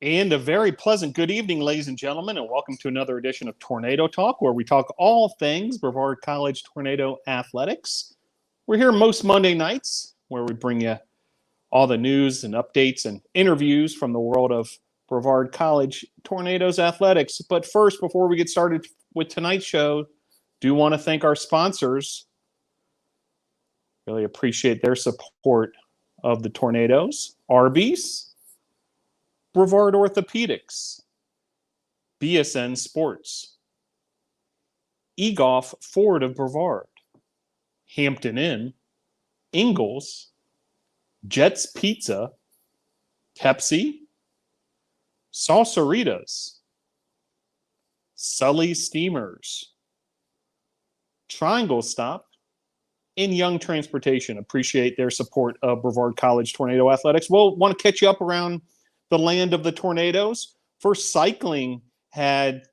And a very pleasant good evening, ladies and gentlemen, and welcome to another edition of Tornado Talk, where we talk all things Brevard College Tornado athletics. We're here most Monday nights, where we bring you all the news and updates and interviews from the world of Brevard College Tornadoes athletics. But first, before we get started with tonight's show, do want to thank our sponsors. Really appreciate their support of the Tornadoes. Arby's, Brevard Orthopedics, BSN Sports, eGolf Ford of Brevard, Hampton Inn, Ingalls, Jets Pizza, Pepsi, Salsaritas, Sully Steamers, Triangle Stop, and Young Transportation. Appreciate their support of Brevard College Tornado Athletics. We'll want to catch you up around the land of the Tornadoes. First, cycling had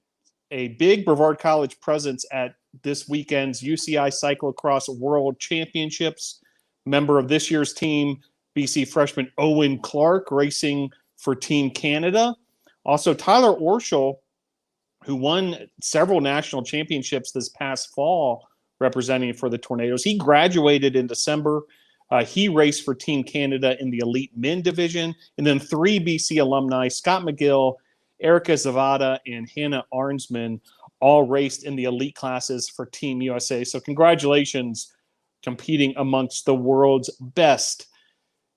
a big Brevard College presence at this weekend's UCI Cyclocross World Championships. Member of this year's team, BC freshman Owen Clark, racing for Team Canada. Also, Tyler Orschel, who won several national championships this past fall representing for the Tornadoes. He graduated in December. He raced for Team Canada in the Elite Men division. And then three BC alumni, Scott McGill, Erica Zavada, and Hannah Arnsman, all raced in the elite classes for Team USA. So congratulations, competing amongst the world's best.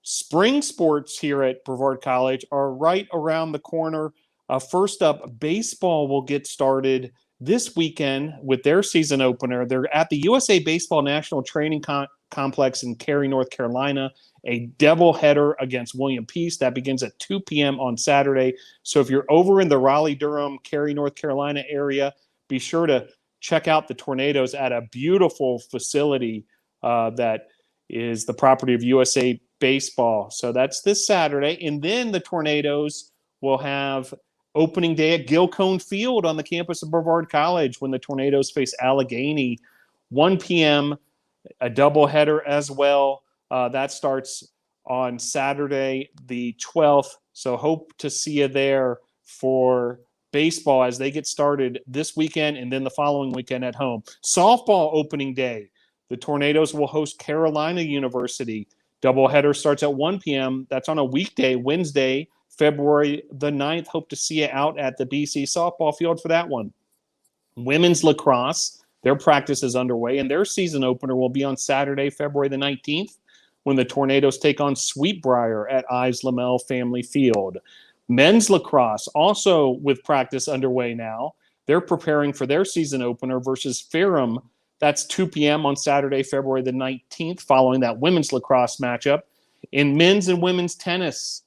Spring sports here at Brevard College are right around the corner. First up, baseball will get started this weekend with their season opener. They're at the USA Baseball National Training Complex in Cary, North Carolina, a doubleheader against William Peace. That begins at 2 p.m. on Saturday. So if you're over in the Raleigh-Durham, Cary, North Carolina area, be sure to check out the Tornadoes at a beautiful facility that is the property of USA Baseball. So that's this Saturday. And then the Tornadoes will have opening day at Gilcone Field on the campus of Brevard College when the Tornadoes face Allegheny, 1 p.m., a doubleheader as well. That starts on Saturday the 12th. So hope to see you there for baseball as they get started this weekend and then the following weekend at home. Softball opening day. The Tornadoes will host Carolina University. Doubleheader starts at 1 p.m. That's on a weekday, Wednesday, February the 9th. Hope to see you out at the BC softball field for that one. Women's lacrosse, their practice is underway, and their season opener will be on Saturday, February the 19th, when the Tornadoes take on Sweetbriar at Ives Lamel Family Field. Men's lacrosse, also with practice underway now. They're preparing for their season opener versus Ferrum. That's 2 p.m. on Saturday, February the 19th, following that women's lacrosse matchup. In men's and women's tennis,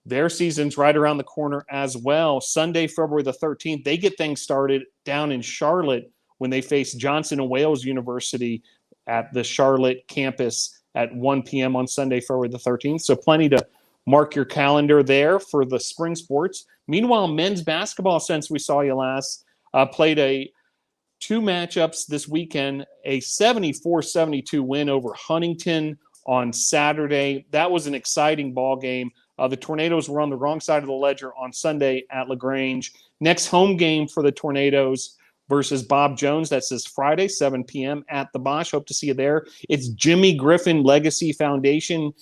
their season's right around the corner as well. Sunday, February the 13th, they get things started down in Charlotte when they face Johnson & Wales University at the Charlotte campus at 1 p.m. on Sunday, February the 13th. So plenty to mark your calendar there for the spring sports. Meanwhile, men's basketball, since we saw you last, played two matchups this weekend, a 74-72 win over Huntington on Saturday. That was an exciting ball game. The Tornadoes were on the wrong side of the ledger on Sunday at LaGrange. Next home game for the Tornadoes versus Bob Jones. That's this Friday, 7 p.m. at the Bosch. Hope to see you there. It's Jimmy Griffin Legacy Foundation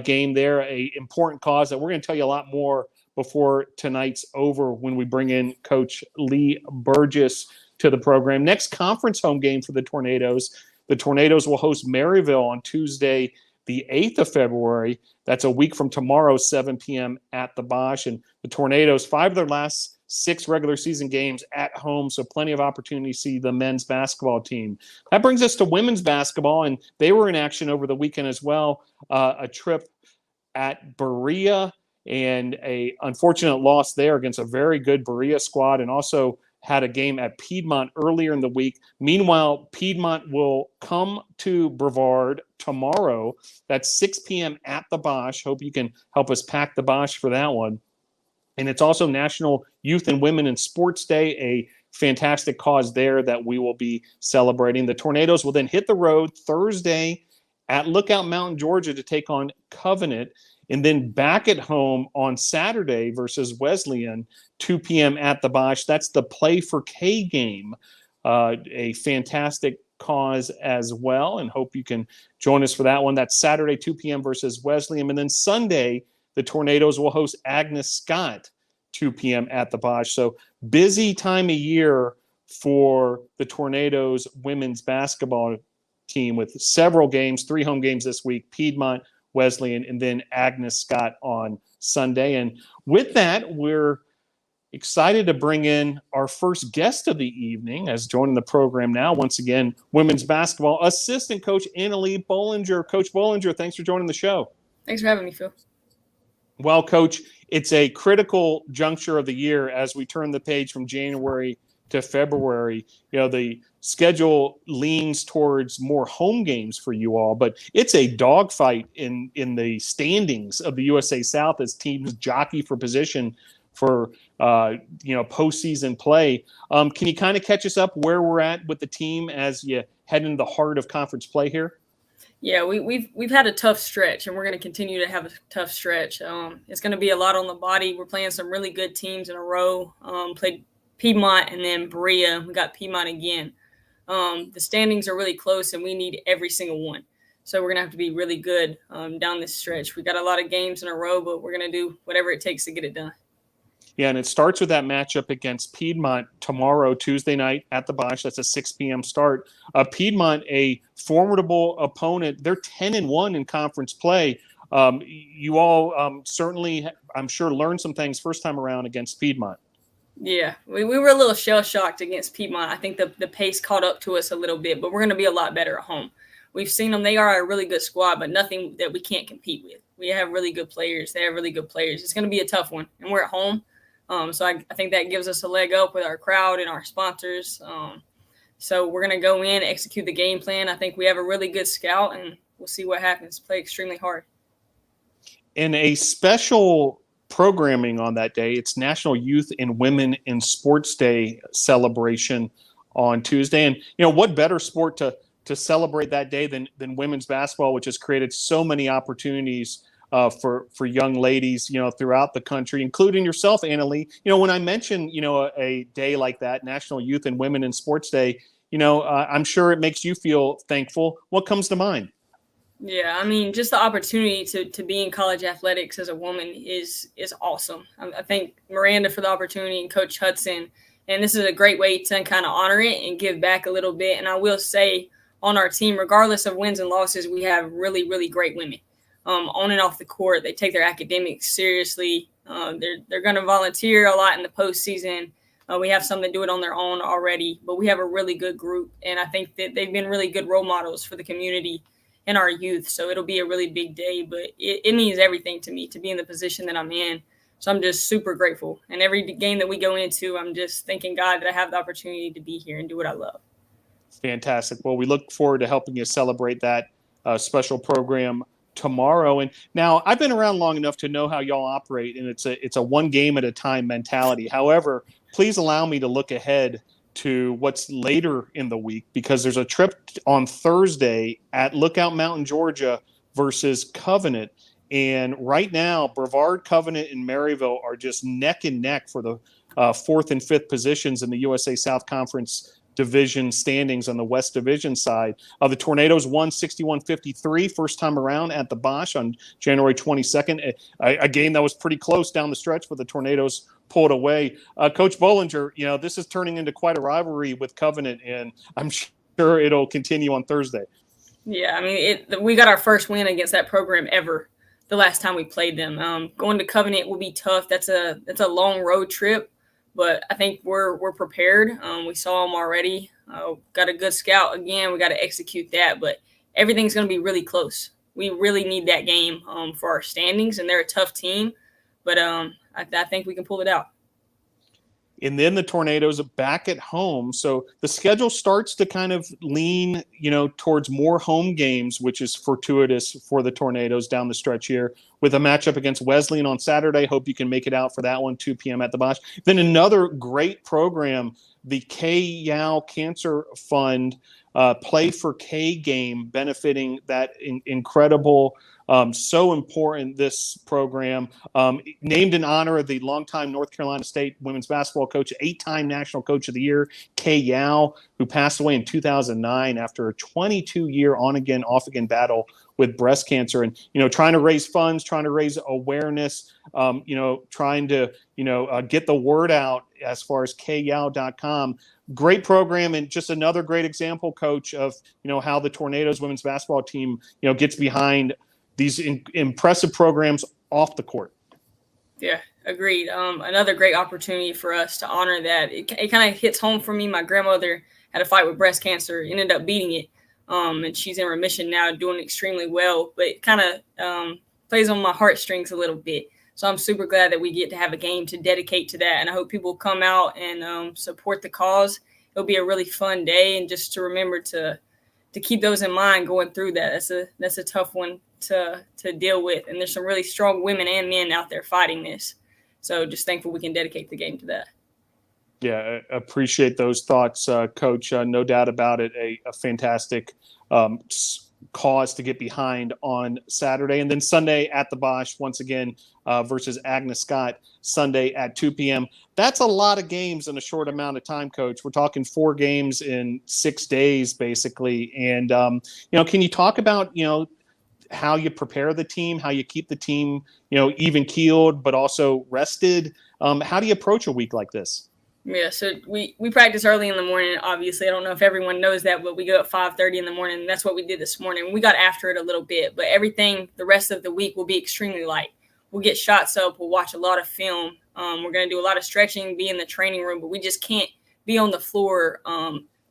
game there, a important cause that we're going to tell you a lot more before tonight's over when we bring in Coach Lee Burgess to the program. Next conference home game for the Tornadoes. The Tornadoes will host Maryville on Tuesday, the 8th of February. That's a week from tomorrow, 7 p.m. at the Bosch. And the Tornadoes, 5 of their last 6 regular season games at home, so plenty of opportunity to see the men's basketball team. That brings us to women's basketball, and they were in action over the weekend as well. A trip at Berea and a unfortunate loss there against a very good Berea squad, and also had a game at Piedmont earlier in the week. Meanwhile, Piedmont will come to Brevard tomorrow. That's 6 p.m. at the Bosch. Hope you can help us pack the Bosch for that one. And it's also National Youth and Women in Sports Day, a fantastic cause there that we will be celebrating. The Tornadoes will then hit the road Thursday at Lookout Mountain, Georgia, to take on Covenant. and then back at home on Saturday versus Wesleyan, 2 p.m. at the Bosch. That's the Play for K game, a fantastic cause as well, and hope you can join us for that one. That's Saturday, 2 p.m. versus Wesleyan. And then Sunday, the Tornadoes will host Agnes Scott, 2 p.m. at the Bosch. So busy time of year for the Tornadoes women's basketball team with several games, 3 home games this week, Piedmont, Wesleyan, and then Agnes Scott on Sunday. And with that, we're excited to bring in our first guest of the evening as joining the program now. Once again, women's basketball assistant coach Annalee Bollinger. Coach Bollinger, thanks for joining the show. Thanks for having me, Phil. Well, Coach, it's a critical juncture of the year as we turn the page from January to February. You know, the schedule leans towards more home games for you all, but it's a dogfight in the standings of the USA South as teams jockey for position for postseason play. Can you kind of catch us up where we're at with the team as you head into the heart of conference play here? Yeah, we've had a tough stretch, and we're going to continue to have a tough stretch. It's going to be a lot on the body. We're playing some really good teams in a row. Played Piedmont and then Berea. We got Piedmont again. The standings are really close, and we need every single one. So we're going to have to be really good down this stretch. We got a lot of games in a row, but we're going to do whatever it takes to get it done. Yeah, and it starts with that matchup against Piedmont tomorrow, Tuesday night at the Bosch. That's a 6 p.m. start. Piedmont, a formidable opponent. They're 10-1 in conference play. You all certainly, I'm sure, learned some things first time around against Piedmont. Yeah, we were a little shell-shocked against Piedmont. I think the pace caught up to us a little bit, but we're going to be a lot better at home. We've seen them. They are a really good squad, but nothing that we can't compete with. We have really good players. They have really good players. It's going to be a tough one, and we're at home. So I think that gives us a leg up with our crowd and our sponsors. So we're going to go in, execute the game plan. I think we have a really good scout, and we'll see what happens. Play extremely hard. In a special programming on that day, it's National Youth and Women in Sports Day celebration on Tuesday. And, what better sport to celebrate that day than women's basketball, which has created so many opportunities for young ladies, throughout the country, including yourself, Annalee. When I mention, a day like that, National Youth and Women in Sports Day, I'm sure it makes you feel thankful. What comes to mind? Yeah, I mean, just the opportunity to be in college athletics as a woman is awesome. I thank Miranda for the opportunity and Coach Hudson. And this is a great way to kind of honor it and give back a little bit. And I will say on our team, regardless of wins and losses, we have really, really great women. On and off the court, they take their academics seriously. They're going to volunteer a lot in the postseason. We have some that do it on their own already, but we have a really good group. And I think that they've been really good role models for the community and our youth. So it'll be a really big day, but it means everything to me to be in the position that I'm in. So I'm just super grateful. And every game that we go into, I'm just thanking God that I have the opportunity to be here and do what I love. Fantastic. Well, we look forward to helping you celebrate that special program tomorrow. And now I've been around long enough to know how y'all operate, and it's a one game at a time mentality. However, please allow me to look ahead to what's later in the week, because there's a trip on Thursday at Lookout Mountain, Georgia versus Covenant. And right now, Brevard, Covenant, and Maryville are just neck and neck for the 4th and 5th positions in the USA South Conference division standings on the West Division side. The Tornadoes won 61-53 first time around at the Bosch on January 22nd. A game that was pretty close down the stretch, but the Tornadoes pulled away. Coach Bollinger, this is turning into quite a rivalry with Covenant, and I'm sure it'll continue on Thursday. Yeah, I mean, we got our first win against that program ever the last time we played them. Going to Covenant will be tough. That's a long road trip. But I think we're prepared. We saw them already. Got a good scout. Again, we got to execute that. But everything's going to be really close. We really need that game for our standings, and they're a tough team. But I think we can pull it out. And then the Tornadoes are back at home. So the schedule starts to kind of lean, towards more home games, which is fortuitous for the Tornadoes down the stretch here, with a matchup against Wesleyan on Saturday. Hope you can make it out for that one, 2 p.m. at the Bosch. Then another great program, the K. Yao Cancer Fund, Play for K game, benefiting that incredible, so important, this program. Named in honor of the longtime North Carolina State women's basketball coach, 8-time National Coach of the Year, Kay Yao, who passed away in 2009 after a 22-year on-again, off-again battle with breast cancer. And, trying to raise funds, trying to raise awareness, trying to, get the word out as far as kyao.com. Great program, and just another great example, Coach, of, how the Tornadoes women's basketball team, gets behind these impressive programs off the court. Yeah, agreed. Another great opportunity for us to honor that. It kind of hits home for me. My grandmother had a fight with breast cancer, ended up beating it. And she's in remission now, doing extremely well, but it kind of plays on my heartstrings a little bit. So I'm super glad that we get to have a game to dedicate to that. And I hope people come out and support the cause. It'll be a really fun day, and just to remember to keep those in mind going through that. That's a tough one to deal with. And there's some really strong women and men out there fighting this. So just thankful we can dedicate the game to that. Yeah, I appreciate those thoughts, Coach. No doubt about it. A fantastic cause to get behind on Saturday. And then Sunday at the Bosch, once again, versus Agnes Scott, Sunday at 2 p.m. That's a lot of games in a short amount of time, Coach. We're talking 4 games in 6 days, basically. And, can you talk about, how you prepare the team, how you keep the team, even keeled, but also rested? How do you approach a week like this? Yeah, so we practice early in the morning, obviously. I don't know if everyone knows that, but we go at 5:30 in the morning, and that's what we did this morning. We got after it a little bit, but everything the rest of the week will be extremely light. We'll get shots up. We'll watch a lot of film. We're going to do a lot of stretching, be in the training room, but we just can't be on the floor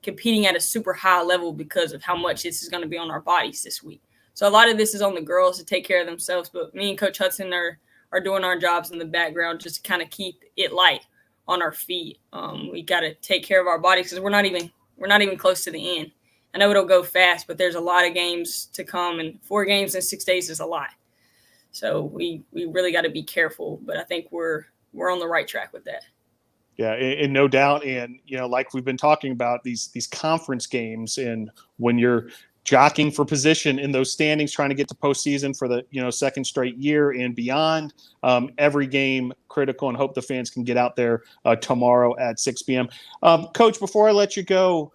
competing at a super high level because of how much this is going to be on our bodies this week. So a lot of this is on the girls to take care of themselves, but me and Coach Hudson are doing our jobs in the background just to kind of keep it light on our feet. We got to take care of our bodies because we're not even close to the end. I know it'll go fast, but there's a lot of games to come, and 4 games in 6 days is a lot. So we really got to be careful, but I think we're on the right track with that. Yeah, and no doubt. And, like we've been talking about, these conference games, and when you're jockeying for position in those standings, trying to get to postseason for the, second straight year and beyond, every game critical, and hope the fans can get out there tomorrow at 6 p.m. Coach, before I let you go,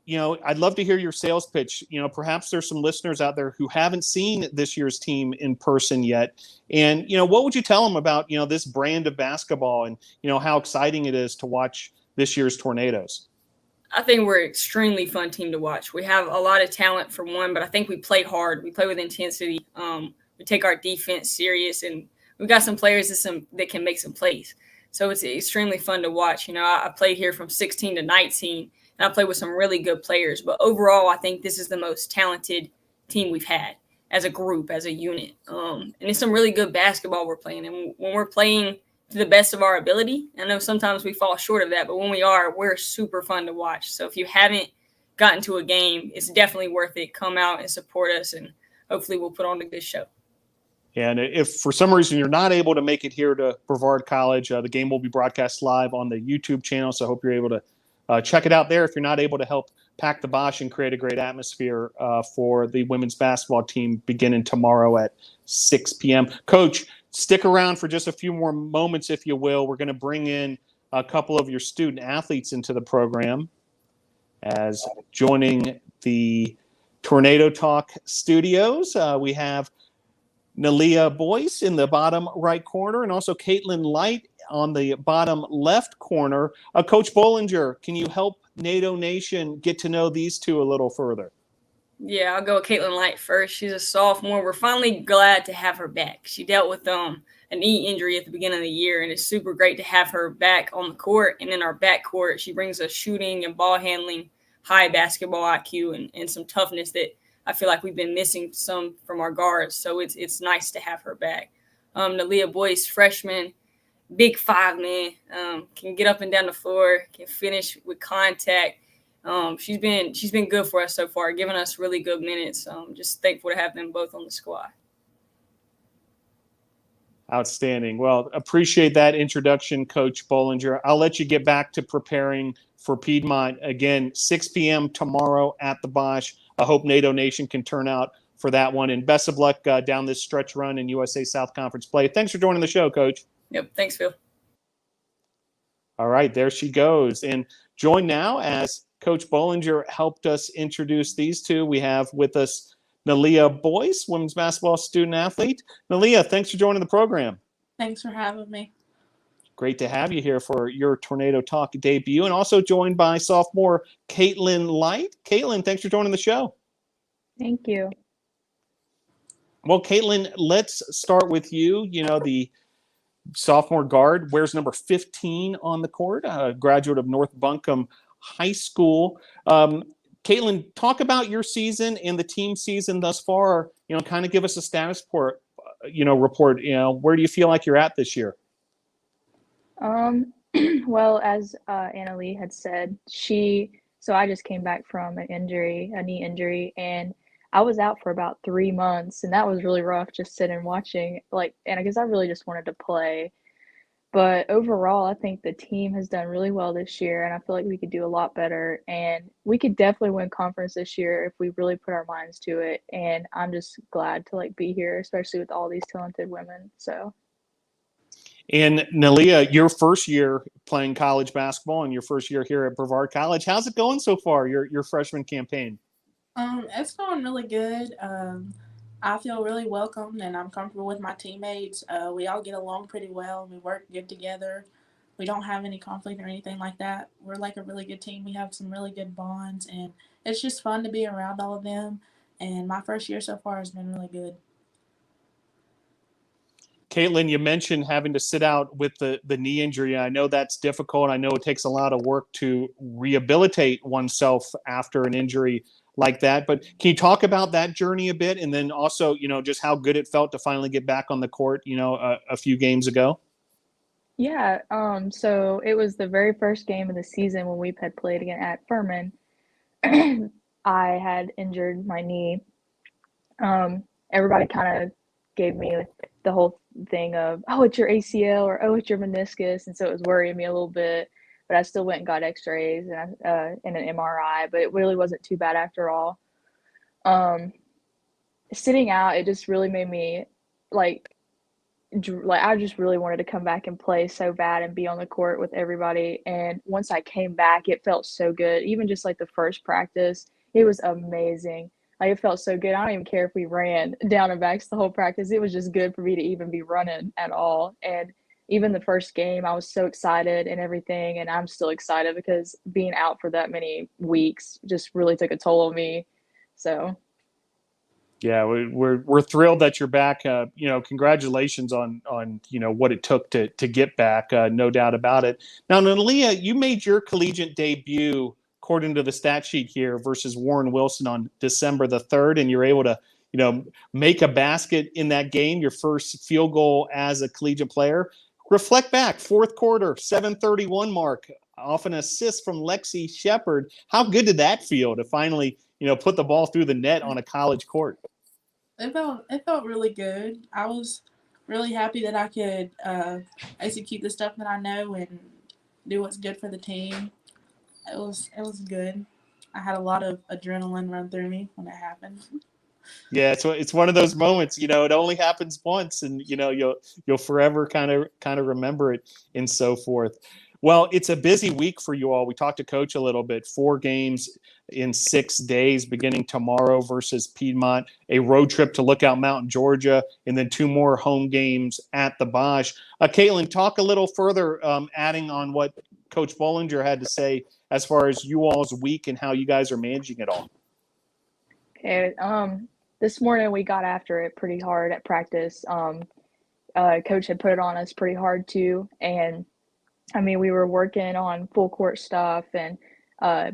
I'd love to hear your sales pitch. Perhaps there's some listeners out there who haven't seen this year's team in person yet. And, what would you tell them about, this brand of basketball and, how exciting it is to watch this year's Tornadoes? I think we're an extremely fun team to watch. We have a lot of talent for one, but I think we play hard. We play with intensity. We take our defense serious, and we've got some players that can make some plays. So it's extremely fun to watch. I played here from 16 to 19, and I played with some really good players. But overall, I think this is the most talented team we've had as a group, as a unit. And it's some really good basketball we're playing. And when we're playing to the best of our ability, I know sometimes we fall short of that, but when we are, we're super fun to watch. So if you haven't gotten to a game, it's definitely worth it. Come out and support us, and hopefully we'll put on a good show. And if for some reason you're not able to make it here to Brevard College, the game will be broadcast live on the YouTube channel. So I hope you're able to check it out there if you're not able to help pack the Bosch and create a great atmosphere for the women's basketball team beginning tomorrow at 6 p.m. Coach, stick around for just a few more moments, if you will. We're going to bring in a couple of your student athletes into the program as joining the Tornado Talk studios. We have Naliyah Boyce in the bottom right corner, and also Kaitlyn Light on the bottom left corner. Coach Bollinger, can you help NATO Nation get to know these two a little further? Yeah, I'll go with Kaitlyn Light first. She's a sophomore. We're finally glad to have her back. She dealt with a knee injury at the beginning of the year, and it's super great to have her back on the court. And in our backcourt, she brings us shooting and ball handling, high basketball IQ, and some toughness that I feel like we've been missing some from our guards. So it's nice to have her back. Naliyah Boyce, freshman, big 5 man, can get up and down the floor, can finish with contact. She's been good for us so far, giving us really good minutes. Just thankful to have them both on the squad. Outstanding. Well, appreciate that introduction, Coach Bollinger. I'll let you get back to preparing for Piedmont. Again, 6 p.m. tomorrow at the Bosch. I hope NATO Nation can turn out for that one. And best of luck down this stretch run in USA South Conference play. Thanks for joining the show, Coach. Yep. Thanks, Phil. All right, there she goes. And join now as Coach Bollinger helped us introduce these two. We have with us Naliyah Boyce, women's basketball student athlete. Naliyah, thanks for joining the program. Thanks for having me. Great to have you here for your Tornado Talk debut, and also joined by sophomore Kaitlyn Light. Kaitlyn, thanks for joining the show. Thank you. Well, Kaitlyn, let's start with you. You know, the sophomore guard wears number 15 on the court, a graduate of North Buncombe High School. Kaitlyn, talk about your season and the team season thus far. You know, kind of give us a status report. Where do you feel like you're at this year? Well, as Annalee had said, so I just came back from a knee injury, and I was out for about 3 months, and that was really rough, just sitting and watching, and I guess I really just wanted to play. But overall, I think the team has done really well this year, and I feel like we could do a lot better, and we could definitely win conference this year if we really put our minds to it. And I'm just glad to be here, especially with all these talented women. So. And Naliyah, your first year playing college basketball and your first year here at Brevard College, how's it going so far, your freshman campaign? It's going really good. I feel really welcomed, and I'm comfortable with my teammates. We all get along pretty well. We work good together. We don't have any conflict or anything like that. We're like a really good team. We have some really good bonds, and it's just fun to be around all of them. And my first year so far has been really good. Kaitlyn, you mentioned having to sit out with the knee injury. I know that's difficult. I know it takes a lot of work to rehabilitate oneself after an injury like that. But can you talk about that journey a bit? And then also, just how good it felt to finally get back on the court, a few games ago? Yeah. So it was the very first game of the season when we had played again at Furman. I had injured my knee. Everybody kind of gave me the whole thing of, oh, it's your ACL, or oh, it's your meniscus, and so it was worrying me a little bit. But I still went and got X-rays and an MRI, but it really wasn't too bad after all. Sitting out, it just really made me I just really wanted to come back and play so bad and be on the court with everybody. And once I came back, it felt so good. Even just the first practice, it was amazing. It felt so good. I don't even care if we ran down and backs the whole practice. It was just good for me to even be running at all. And even the first game, I was so excited and everything. And I'm still excited because being out for that many weeks just really took a toll on me. So. Yeah, we're thrilled that you're back. Congratulations on what it took to get back. No doubt about it. Now, Naliyah, you made your collegiate debut, according to the stat sheet here, versus Warren Wilson on December the 3rd, and you're able to, make a basket in that game, your first field goal as a collegiate player. Reflect back, fourth quarter, 7:31 mark, off an assist from Lexi Shepard. How good did that feel to finally, put the ball through the net on a college court? It felt really good. I was really happy that I could execute the stuff that I know and do what's good for the team. It was good. I had a lot of adrenaline run through me when it happened. Yeah, it's one of those moments, it only happens once, and you'll forever kind of remember it and so forth. Well, it's a busy week for you all. We talked to Coach a little bit. 4 games in 6 days, beginning tomorrow versus Piedmont, a road trip to Lookout Mountain, Georgia, and then 2 more home games at the Bosch. Kaitlyn, talk a little further, adding on what Coach Bollinger had to say as far as you all's week and how you guys are managing it all. Okay. This morning we got after it pretty hard at practice. Coach had put it on us pretty hard too, and we were working on full court stuff and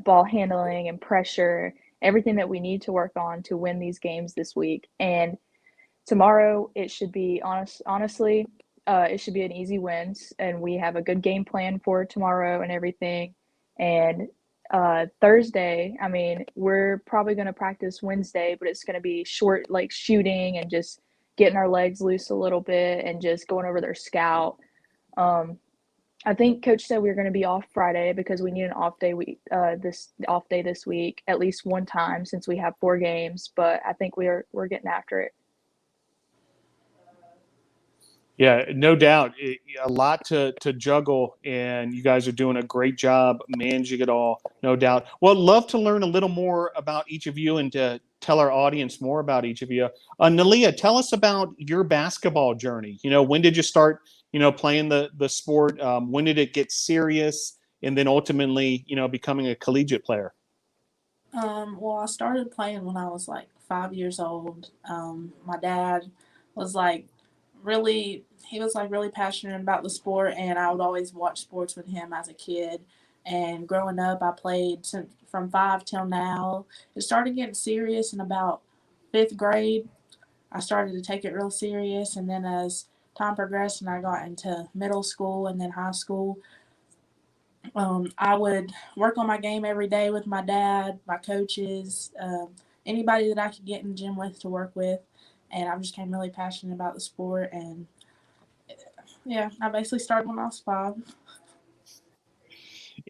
ball handling and pressure, everything that we need to work on to win these games this week. And tomorrow it should be honestly, it should be an easy win, and we have a good game plan for tomorrow and everything. And Thursday, we're probably going to practice Wednesday, but it's going to be short, shooting and just getting our legs loose a little bit and just going over their scout. I think Coach said we were going to be off Friday because we need an off day. This week at least one time since we have 4 games. But I think we're getting after it. Yeah, no doubt. A lot to juggle, and you guys are doing a great job managing it all, no doubt. Well, I'd love to learn a little more about each of you and to tell our audience more about each of you. Naliyah, tell us about your basketball journey. When did you start, playing the sport? When did it get serious? And then ultimately, becoming a collegiate player? Well, I started playing when I was like 5 years old. My dad was like he was like really passionate about the sport, and I would always watch sports with him as a kid. And growing up, I played from 5 till now. It started getting serious in about 5th grade. I started to take it real serious, and then as time progressed and I got into middle school and then high school, I would work on my game every day with my dad, my coaches, anybody that I could get in the gym with to work with. And I just became really passionate about the sport. And yeah, I basically started when I was 5.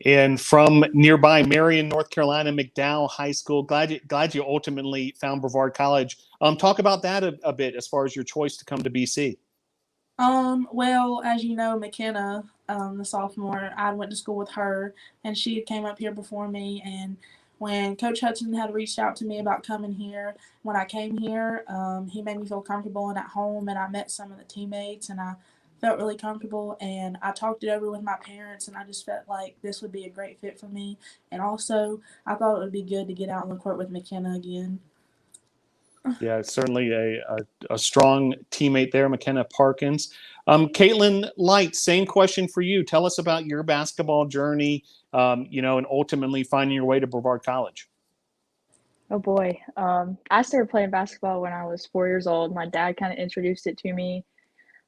And from nearby Marion, North Carolina, McDowell High School. Glad you ultimately found Brevard College. Talk about that a bit as far as your choice to come to BC. Well, as you know, McKenna, the sophomore, I went to school with her, and she came up here before me. And when Coach Hudson had reached out to me about coming here, when I came here, he made me feel comfortable and at home, and I met some of the teammates, and I felt really comfortable. And I talked it over with my parents, and I just felt like this would be a great fit for me. And also, I thought it would be good to get out on the court with McKenna again. Yeah, certainly a strong teammate there, McKenna Parkins. Kaitlyn Light, same question for you. Tell us about your basketball journey, and ultimately finding your way to Brevard College. Oh boy. I started playing basketball when I was 4 years old. My dad kind of introduced it to me.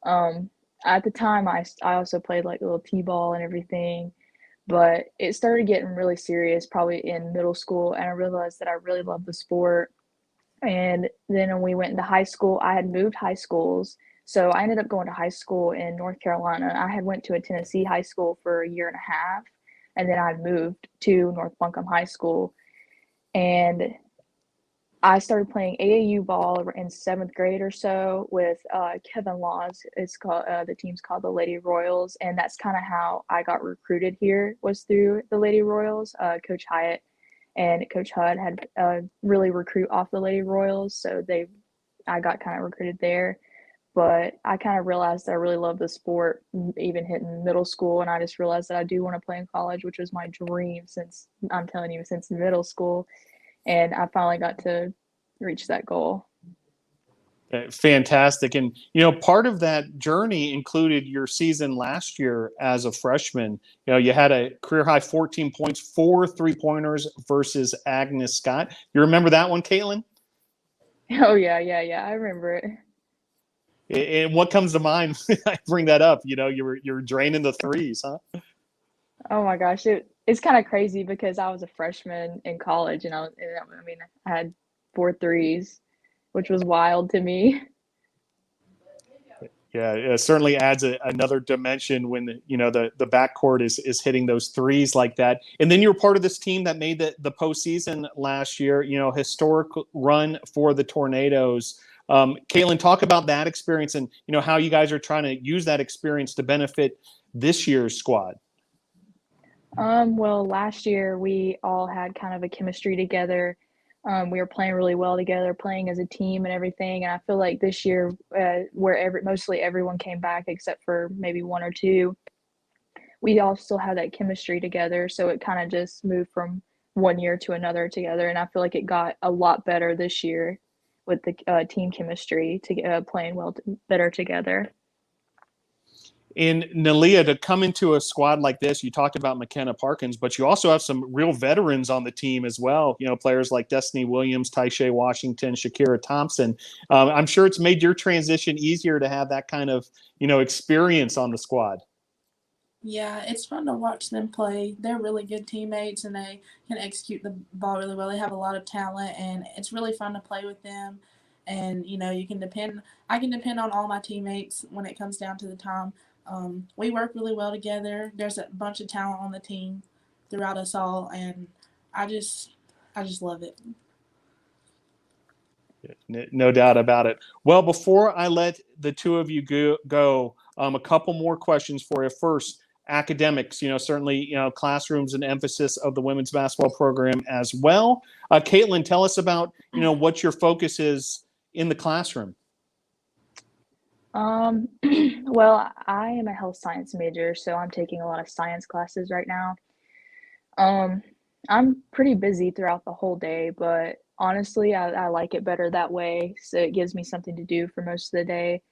At the time, I also played like a little t-ball and everything, but it started getting really serious probably in middle school, and I realized that I really loved the sport. And then when we went into high school, I had moved high schools. So I ended up going to high school in North Carolina. I had went to a Tennessee high school for a year and a half, and then I moved to North Buncombe High School. And I started playing AAU ball in 7th grade or so with Kevin Laws. It's called the team's called the Lady Royals, and that's kind of how I got recruited here, was through the Lady Royals. Coach Hyatt and Coach Hud had really recruit off the Lady Royals, so I got kind of recruited there. But I kind of realized that I really love the sport, even hitting middle school, and I just realized that I do want to play in college, which was my dream since middle school. And I finally got to reach that goal. Fantastic. And, part of that journey included your season last year as a freshman. You had a career high 14 points, 4 3-pointers versus Agnes Scott. You remember that one, Kaitlyn? Oh, yeah. I remember it. And what comes to mind? I bring that up. You were draining the threes, huh? Oh my gosh, it's kind of crazy because I was a freshman in college, and I had 4 threes, which was wild to me. Yeah, it certainly adds another dimension when the backcourt is hitting those threes like that. And then you're part of this team that made the postseason last year. Historic run for the Tornadoes. Kaitlyn, talk about that experience and how you guys are trying to use that experience to benefit this year's squad. Well, last year we all had kind of a chemistry together. We were playing really well together, playing as a team and everything. And I feel like this year, where mostly everyone came back except for maybe 1 or 2, we all still had that chemistry together. So it kind of just moved from one year to another together. And I feel like it got a lot better this year with the team chemistry to playing better together. In Naliyah, to come into a squad like this, you talked about McKenna Parkins, but you also have some real veterans on the team as well. Players like Destiny Williams, Taisha Washington, Shakira Thompson. I'm sure it's made your transition easier to have that kind of, experience on the squad. Yeah, it's fun to watch them play. They're really good teammates, and they can execute the ball really well. They have a lot of talent, and it's really fun to play with them. And, I can depend on all my teammates when it comes down to the time. We work really well together. There's a bunch of talent on the team throughout us all, and I just love it. No doubt about it. Well, before I let the two of you go, a couple more questions for you. First, academics, certainly, classrooms and emphasis of the women's basketball program as well. Kaitlyn, tell us about, what your focus is in the classroom. Well, I am a health science major, so I'm taking a lot of science classes right now. I'm pretty busy throughout the whole day, but honestly, I like it better that way. So it gives me something to do for most of the day.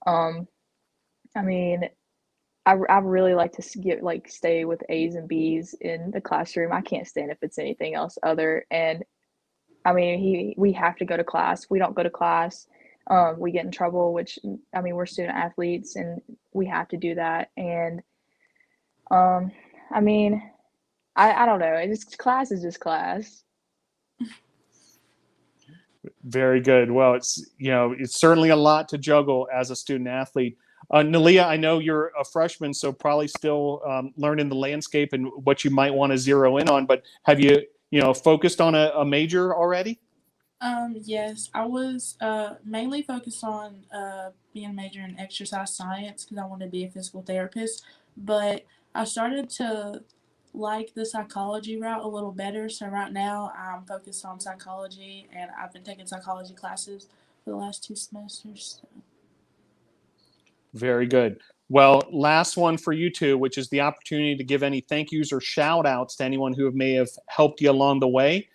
I mean, I really like to stay with A's and B's in the classroom. I can't stand if it's anything else other. And I mean, we have to go to class. We don't go to class, we get in trouble, which, I mean, we're student athletes and we have to do that. And I mean, I don't know. Class is just class. Very good. Well, it's certainly a lot to juggle as a student athlete. Naliyah, I know you're a freshman, so probably still learning the landscape and what you might want to zero in on, but have you, focused on a major already? Yes, I was mainly focused on being a major in exercise science because I wanted to be a physical therapist, but I started to like the psychology route a little better. So right now I'm focused on psychology, and I've been taking psychology classes for the last 2 semesters. So. Very good. Well, last one for you two, which is the opportunity to give any thank yous or shout outs to anyone who may have helped you along the way.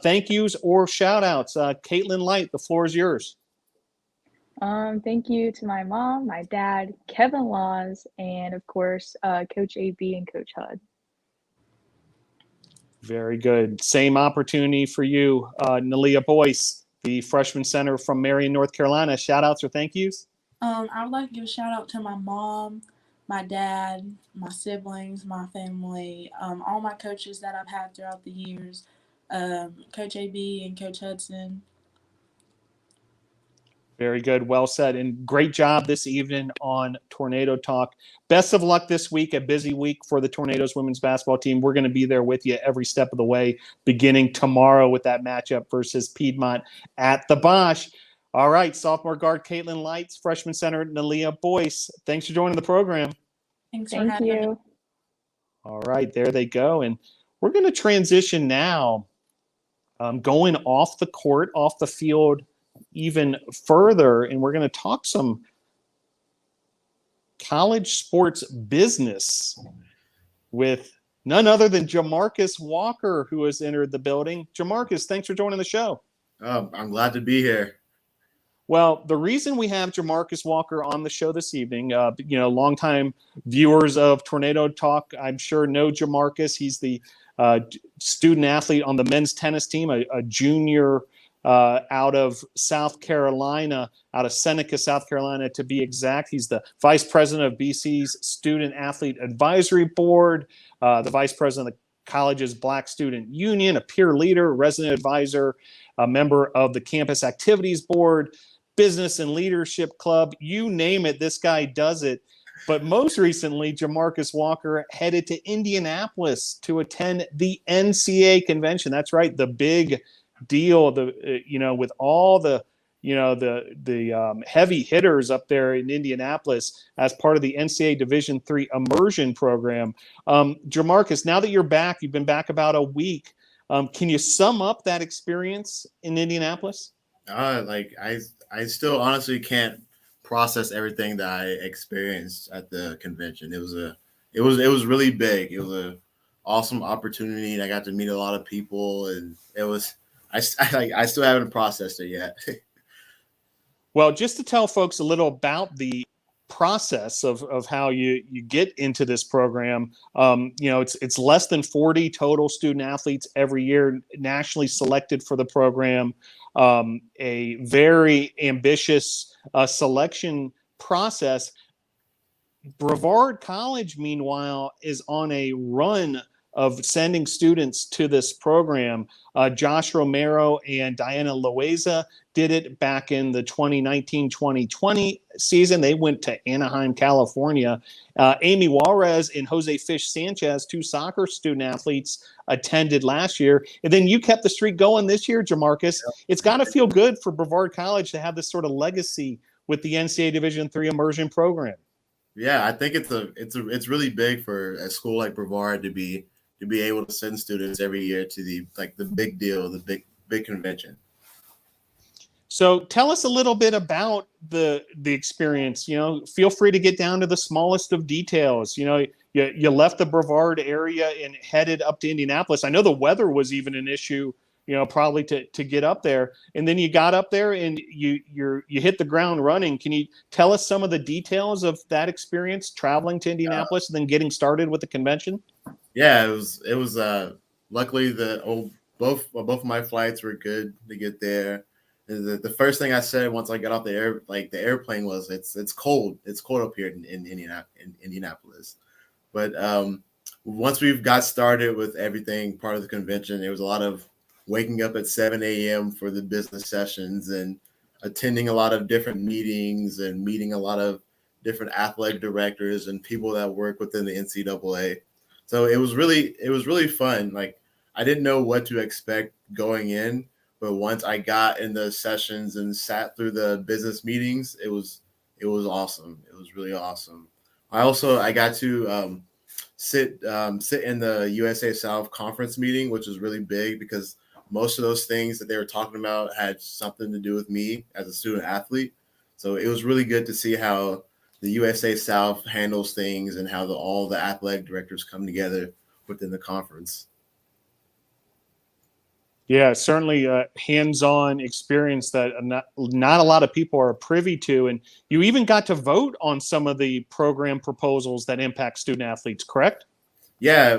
Thank yous or shout outs. Kaitlyn Light, the floor is yours. Thank you to my mom, my dad, Kevin Laws, and of course, Coach AB and Coach Hud. Very good. Same opportunity for you, Naliyah Boyce, the freshman center from Marion, North Carolina. Shout outs or thank yous? I would like to give a shout out to my mom, my dad, my siblings, my family, all my coaches that I've had throughout the years, Coach AB and Coach Hudson. Very good. Well said. And great job this evening on Tornado Talk. Best of luck this week, a busy week for the Tornadoes women's basketball team. We're going to be there with you every step of the way, beginning tomorrow with that matchup versus Piedmont at the Bosch. All right, sophomore guard Kaitlyn Lights, freshman center Naliyah Boyce. Thanks for joining the program. Thanks for having me. All right, there they go. And we're going to transition now, going off the court, off the field even further, and we're going to talk some college sports business with none other than JaMarcus Walker, who has entered the building. JaMarcus, thanks for joining the show. I'm glad to be here. Well, the reason we have JaMarcus Walker on the show this evening, longtime viewers of Tornado Talk, I'm sure know JaMarcus. He's the student athlete on the men's tennis team, a junior out of South Carolina, out of Seneca, South Carolina, to be exact. He's the vice president of BC's Student Athlete Advisory Board, the vice president of the college's Black Student Union, a peer leader, resident advisor, a member of the Campus Activities Board, Business and Leadership Club. You name it, this guy does it. But most recently, JaMarcus Walker headed to Indianapolis to attend the NCAA convention. That's right, the big deal, with all the heavy hitters up there in Indianapolis as part of the NCAA Division III Immersion program. JaMarcus, now that you're back, you've been back about a week. Can you sum up that experience in Indianapolis? I still honestly can't process everything that I experienced at the convention. It was really big. It was an awesome opportunity, and I got to meet a lot of people, and it was. I still haven't processed it yet. Well, just to tell folks a little about the process of how you get into this program, it's less than 40 total student athletes every year nationally selected for the program. A very ambitious selection process. Brevard College, meanwhile, is on a run of sending students to this program. Josh Romero and Diana Loaiza did it back in the 2019-2020 season. They went to Anaheim, California. Amy Juarez and Jose Fish Sanchez, 2 soccer student athletes, attended last year. And then you kept the streak going this year, JaMarcus. It's got to feel good for Brevard College to have this sort of legacy with the NCAA Division III immersion program. Yeah, I think it's really big for a school like Brevard to be able to send students every year to the big deal, the big convention. So tell us a little bit about the experience. Feel free to get down to the smallest of details. You left the Brevard area and headed up to Indianapolis. I know the weather was even an issue, probably to get up there. And then you got up there and you hit the ground running. Can you tell us some of the details of that experience traveling to Indianapolis and then getting started with the convention? Yeah, it was luckily both of my flights were good to get there. The first thing I said once I got off the airplane was it's cold. It's cold up here in Indianapolis. But once we've got started with everything part of the convention, there was a lot of waking up at 7 a.m. for the business sessions and attending a lot of different meetings and meeting a lot of different athletic directors and people that work within the NCAA. So it was really fun. Like, I didn't know what to expect going in, but once I got in the sessions and sat through the business meetings, it was awesome. It was really awesome. I got to sit in the USA South conference meeting, which was really big because most of those things that they were talking about had something to do with me as a student athlete. So it was really good to see how the USA South handles things and how all the athletic directors come together within the conference. Yeah, certainly a hands-on experience that not a lot of people are privy to. And you even got to vote on some of the program proposals that impact student athletes, correct? Yeah.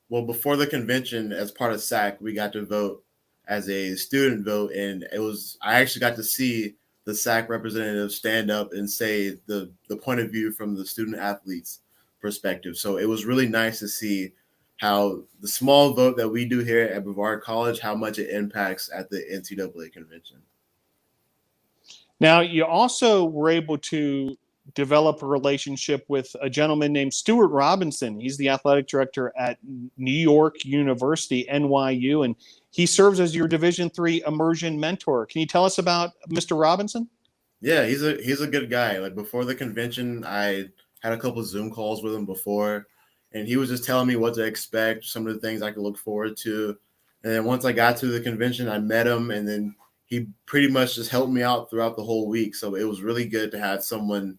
Well, before the convention, as part of SAC, we got to vote as a student vote. And I actually got to see the SAC representative stand up and say the point of view from the student athletes perspective. So it was really nice to see how the small vote that we do here at Brevard College, how much it impacts at the NCAA convention. Now, you also were able to develop a relationship with a gentleman named Stuart Robinson. He's the athletic director at New York University, NYU, and he serves as your Division III immersion mentor. Can you tell us about Mr. Robinson? Yeah, he's a good guy. Like, before the convention, I had a couple of Zoom calls with him before, and he was just telling me what to expect, some of the things I could look forward to. And then once I got to the convention, I met him, and then he pretty much just helped me out throughout the whole week. So it was really good to have someone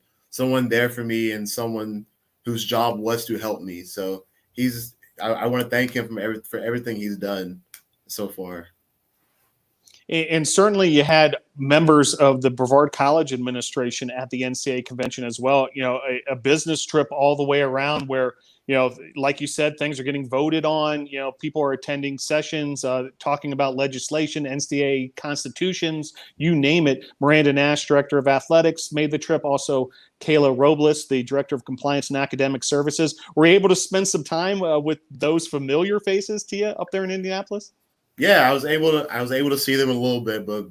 there for me and someone whose job was to help me. So I want to thank him for everything he's done so far. And certainly you had members of the Brevard College administration at the NCAA convention as well. A business trip all the way around where, like you said, things are getting voted on. People are attending sessions, talking about legislation, NCAA constitutions, you name it. Miranda Nash, director of athletics, made the trip. Also, Kayla Robles, the director of compliance and academic services. Were you able to spend some time with those familiar faces to you up there in Indianapolis? Yeah, I was able to see them a little bit, but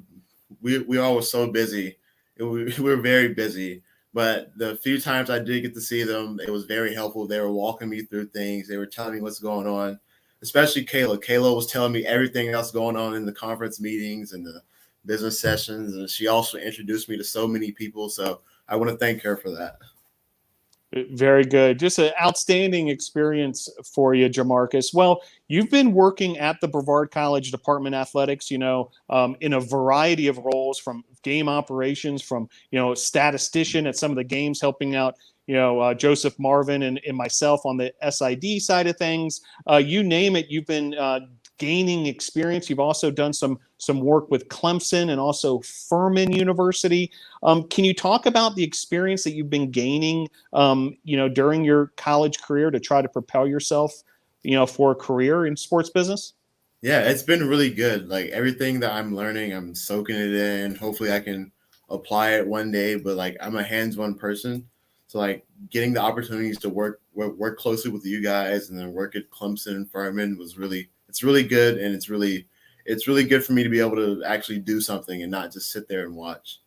we all were so busy. We were very busy. But the few times I did get to see them, it was very helpful. They were walking me through things. They were telling me what's going on, especially Kayla. Kayla was telling me everything else going on in the conference meetings and the business sessions. And she also introduced me to so many people. So I want to thank her for that. Very good. Just an outstanding experience for you, JaMarcus. Well, you've been working at the Brevard College Department of Athletics, in a variety of roles, from game operations, from, statistician at some of the games, helping out, Joseph Marvin and myself on the SID side of things. You name it, you've been gaining experience. You've also done some work with Clemson and also Furman University. Can you talk about the experience that you've been gaining, during your college career to try to propel yourself, for a career in sports business? Yeah, it's been really good. Like, everything that I'm learning, I'm soaking it in. Hopefully I can apply it one day, but I'm a hands-on person. So like getting the opportunities to work closely with you guys and then work at Clemson and Furman it's really good, and it's really good for me to be able to actually do something and not just sit there and watch.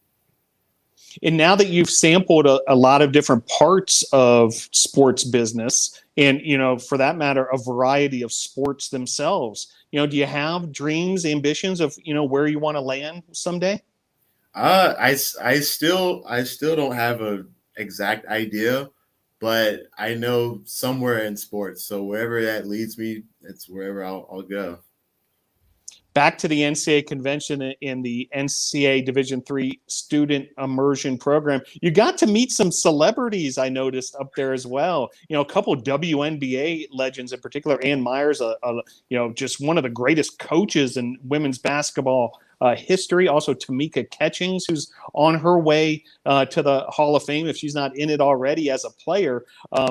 And now that you've sampled a lot of different parts of sports business and, for that matter, a variety of sports themselves, do you have dreams, ambitions of, where you want to land someday? I still don't have an exact idea, but I know somewhere in sports. So wherever that leads me, it's wherever I'll go. Back to the NCAA convention in the NCAA Division III student immersion program. You got to meet some celebrities, I noticed, up there as well. A couple of WNBA legends in particular. Ann Myers, just one of the greatest coaches in women's basketball history. Also, Tamika Catchings, who's on her way to the Hall of Fame if she's not in it already as a player.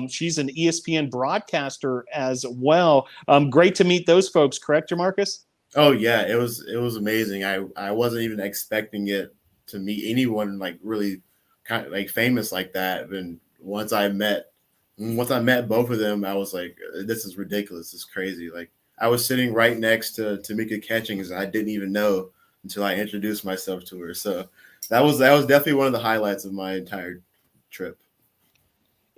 She's an ESPN broadcaster as well. Great to meet those folks, correct, JaMarcus? Oh yeah, it was amazing. I wasn't even expecting it to meet anyone like really kind of like famous like that. And once I met both of them, I was like, this is ridiculous. This is crazy. Like I was sitting right next to Tamika Catchings, and I didn't even know until I introduced myself to her. So that was definitely one of the highlights of my entire trip.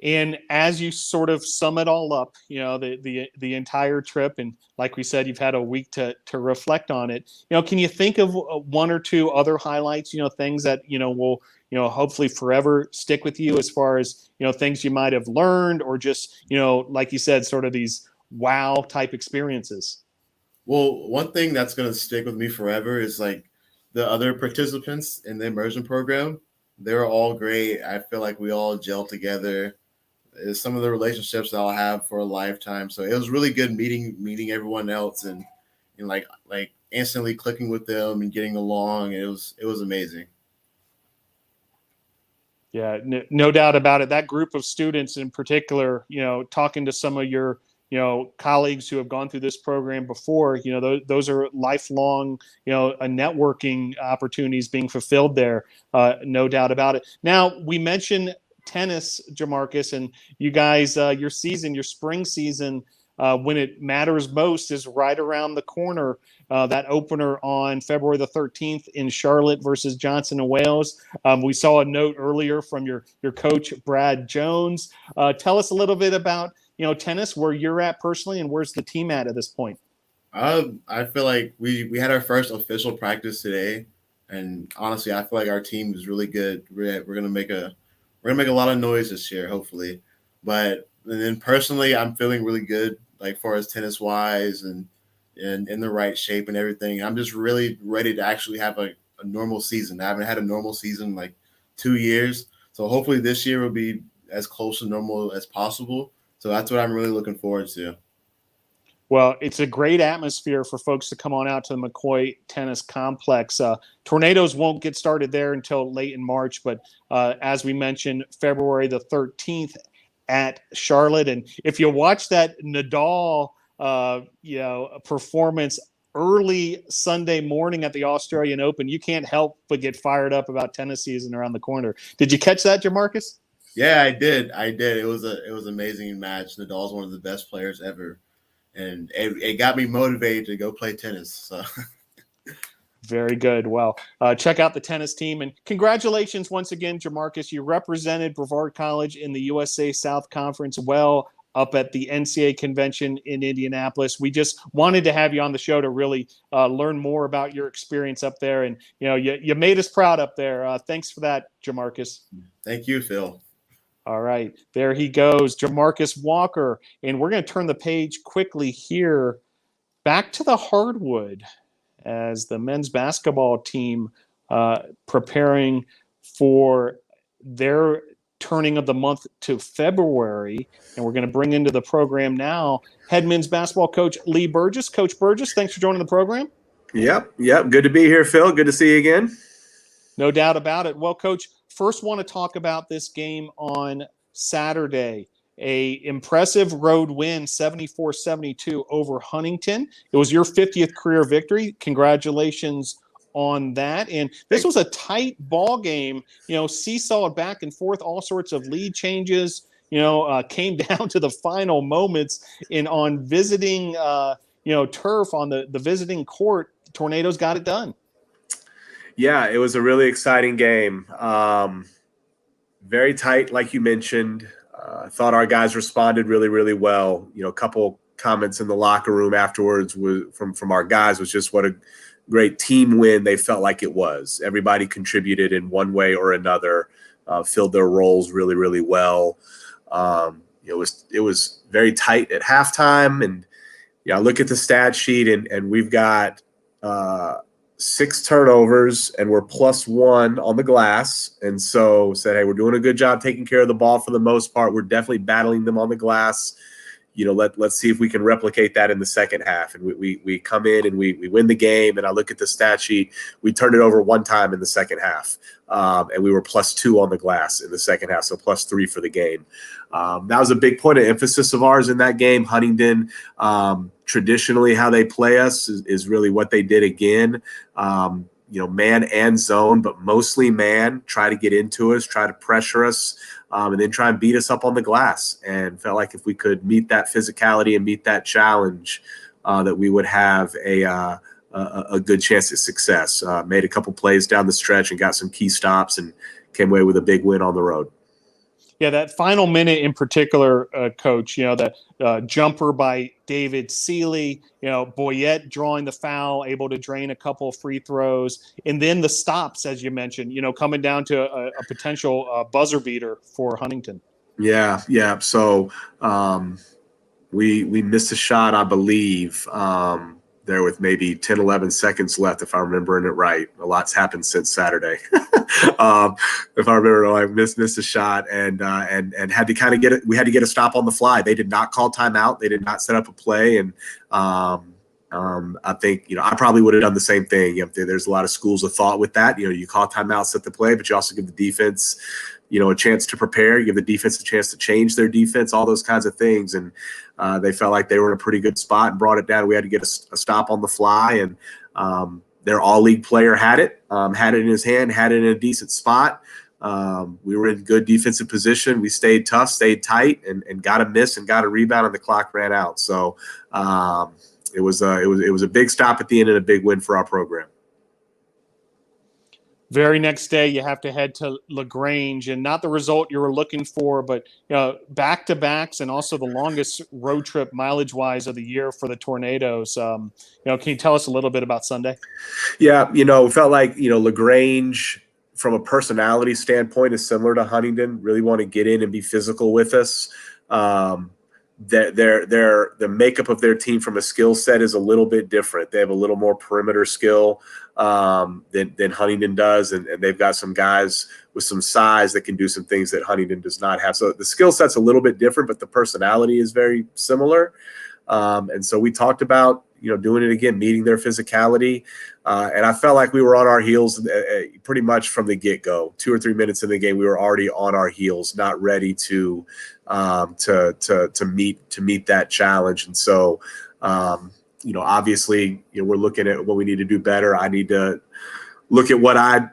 And as you sort of sum it all up, the entire trip, and like we said, you've had a week to reflect on it. Can you think of one or two other highlights? Things that will hopefully forever stick with you as far as things you might have learned, or just like you said, sort of these wow type experiences. Well, one thing that's going to stick with me forever is like the other participants in the immersion program. They're all great. I feel like we all gel together. It's some of the relationships that I'll have for a lifetime. So it was really good meeting everyone else and like instantly clicking with them and getting along. It was amazing. Yeah, no doubt about it. That group of students in particular, talking to some of your, colleagues who have gone through this program before, those are lifelong, networking opportunities being fulfilled there. No doubt about it. Now, we mentioned tennis, JaMarcus, and you guys, your spring season, when it matters most, is right around the corner. That opener on February the 13th in Charlotte versus Johnson and Wales. We saw a note earlier from your coach, Brad Jones. Tell us a little bit about tennis, where you're at personally, and where's the team at this point? I feel like we had our first official practice today, and honestly, I feel like our team is really good. We're gonna make a lot of noise this year, hopefully. And then personally, I'm feeling really good, like far as tennis wise and in the right shape and everything. I'm just really ready to actually have a normal season. I haven't had a normal season in like 2 years. So hopefully this year will be as close to normal as possible. So that's what I'm really looking forward to. Well, it's a great atmosphere for folks to come on out to the McCoy Tennis Complex. Tornadoes won't get started there until late in March, but as we mentioned, February the 13th at Charlotte. And if you watch that Nadal, performance early Sunday morning at the Australian Open, you can't help but get fired up about tennis season around the corner. Did you catch that, JaMarcus? Yeah, I did. It was an amazing match. Nadal's one of the best players ever. And it got me motivated to go play tennis. So. Very good. Well, check out the tennis team. And congratulations once again, JaMarcus. You represented Brevard College in the USA South Conference well up at the NCAA convention in Indianapolis. We just wanted to have you on the show to really learn more about your experience up there. And, you made us proud up there. Thanks for that, JaMarcus. Thank you, Phil. All right, there he goes, JaMarcus Walker. And we're going to turn the page quickly here back to the hardwood as the men's basketball team preparing for their turning of the month to February. And we're going to bring into the program now head men's basketball coach Lee Burgess. Coach Burgess, thanks for joining the program. Yep. Good to be here, Phil. Good to see you again. No doubt about it. Well, Coach, first want to talk about this game on Saturday. A impressive road win, 74-72 over Huntington. It was your 50th career victory. Congratulations on that. And this was a tight ball game, seesawed back and forth, all sorts of lead changes, came down to the final moments on visiting, turf on the visiting court. Tornadoes got it done. Yeah, it was a really exciting game. Very tight, like you mentioned. I thought our guys responded really, really well. A couple comments in the locker room afterwards from our guys was just what a great team win they felt like it was. Everybody contributed in one way or another, filled their roles really, really well. It was very tight at halftime, and I look at the stat sheet and we've got 6 turnovers and we're +1 on the glass. And so said, hey, we're doing a good job taking care of the ball for the most part. We're definitely battling them on the glass. Let's see if we can replicate that in the second half. And we come in and we win the game. And I look at the stat sheet. We turned it over 1 time in the second half. And we were +2 on the glass in the second half, so +3 for the game. That was a big point of emphasis of ours in that game. Huntington, traditionally how they play us is really what they did again. Man and zone, but mostly man, try to get into us, try to pressure us, and then try and beat us up on the glass. And felt like if we could meet that physicality and meet that challenge, that we would have a good chance at success. Made a couple plays down the stretch and got some key stops and came away with a big win on the road. Yeah, that final minute in particular, Coach, that jumper by David Seeley, Boyce drawing the foul, able to drain a couple of free throws, and then the stops, as you mentioned, coming down to a potential buzzer beater for Huntington. Yeah. So we missed a shot, I believe, there with maybe 10, 11 seconds left, if I'm remembering it right. A lot's happened since Saturday. If I remember, I missed a shot and had to kind of get it. We had to get a stop on the fly. They did not call timeout. They did not set up a play. And I think, I probably would have done the same thing. There's a lot of schools of thought with that. You call timeout, set the play, but you also give the defense, a chance to prepare. You give the defense a chance to change their defense, all those kinds of things. And they felt like they were in a pretty good spot and brought it down. We had to get a stop on the fly. And their all-league player had it in his hand, had it in a decent spot. We were in good defensive position. We stayed tough, stayed tight, and got a miss and got a rebound, and the clock ran out. So it was a big stop at the end and a big win for our program. Very next day, you have to head to LaGrange, and not the result you were looking for, but back-to-backs and also the longest road trip mileage-wise of the year for the Tornadoes. Can you tell us a little bit about Sunday? Yeah, felt like LaGrange, from a personality standpoint, is similar to Huntington. Really want to get in and be physical with us. The makeup of their team from a skill set is a little bit different. They have a little more perimeter skill than Huntington does, and they've got some guys with some size that can do some things that Huntington does not have. So the skill set's a little bit different, but the personality is very similar. And so we talked about doing it again, meeting their physicality, and I felt like we were on our heels pretty much from the get-go. 2 or 3 minutes in the game, we were already on our heels, not ready to meet that challenge. And so, obviously, we're looking at what we need to do better. I need to look at what I,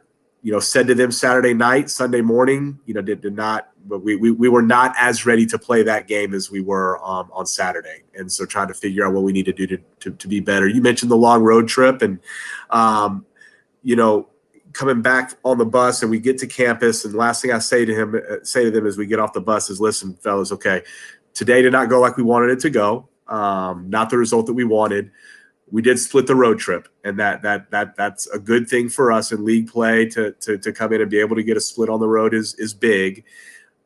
said to them Saturday night, Sunday morning. But we were not as ready to play that game as we were on Saturday. And so trying to figure out what we need to do to be better. You mentioned the long road trip, and coming back on the bus, and we get to campus, and the last thing I say to them as we get off the bus is, listen, fellas, okay, today did not go like we wanted it to go. Not the result that we wanted. We did split the road trip, and that's a good thing for us in league play to come in and be able to get a split on the road is big.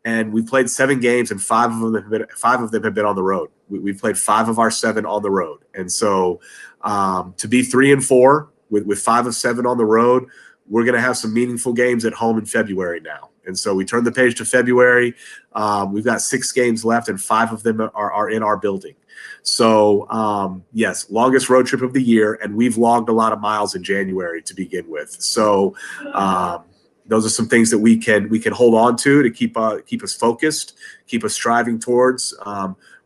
And we played 7 games, and 5 of them have been on the road. We've played 5 of our 7 on the road, and so to be 3-4 with 5 of 7 on the road, we're going to have some meaningful games at home in February now. And so we turn the page to February. We've got 6 games left, and 5 of them are in our building. So, yes, longest road trip of the year, and we've logged a lot of miles in January to begin with. So, those are some things that we can hold on to keep us focused, keep us striving towards.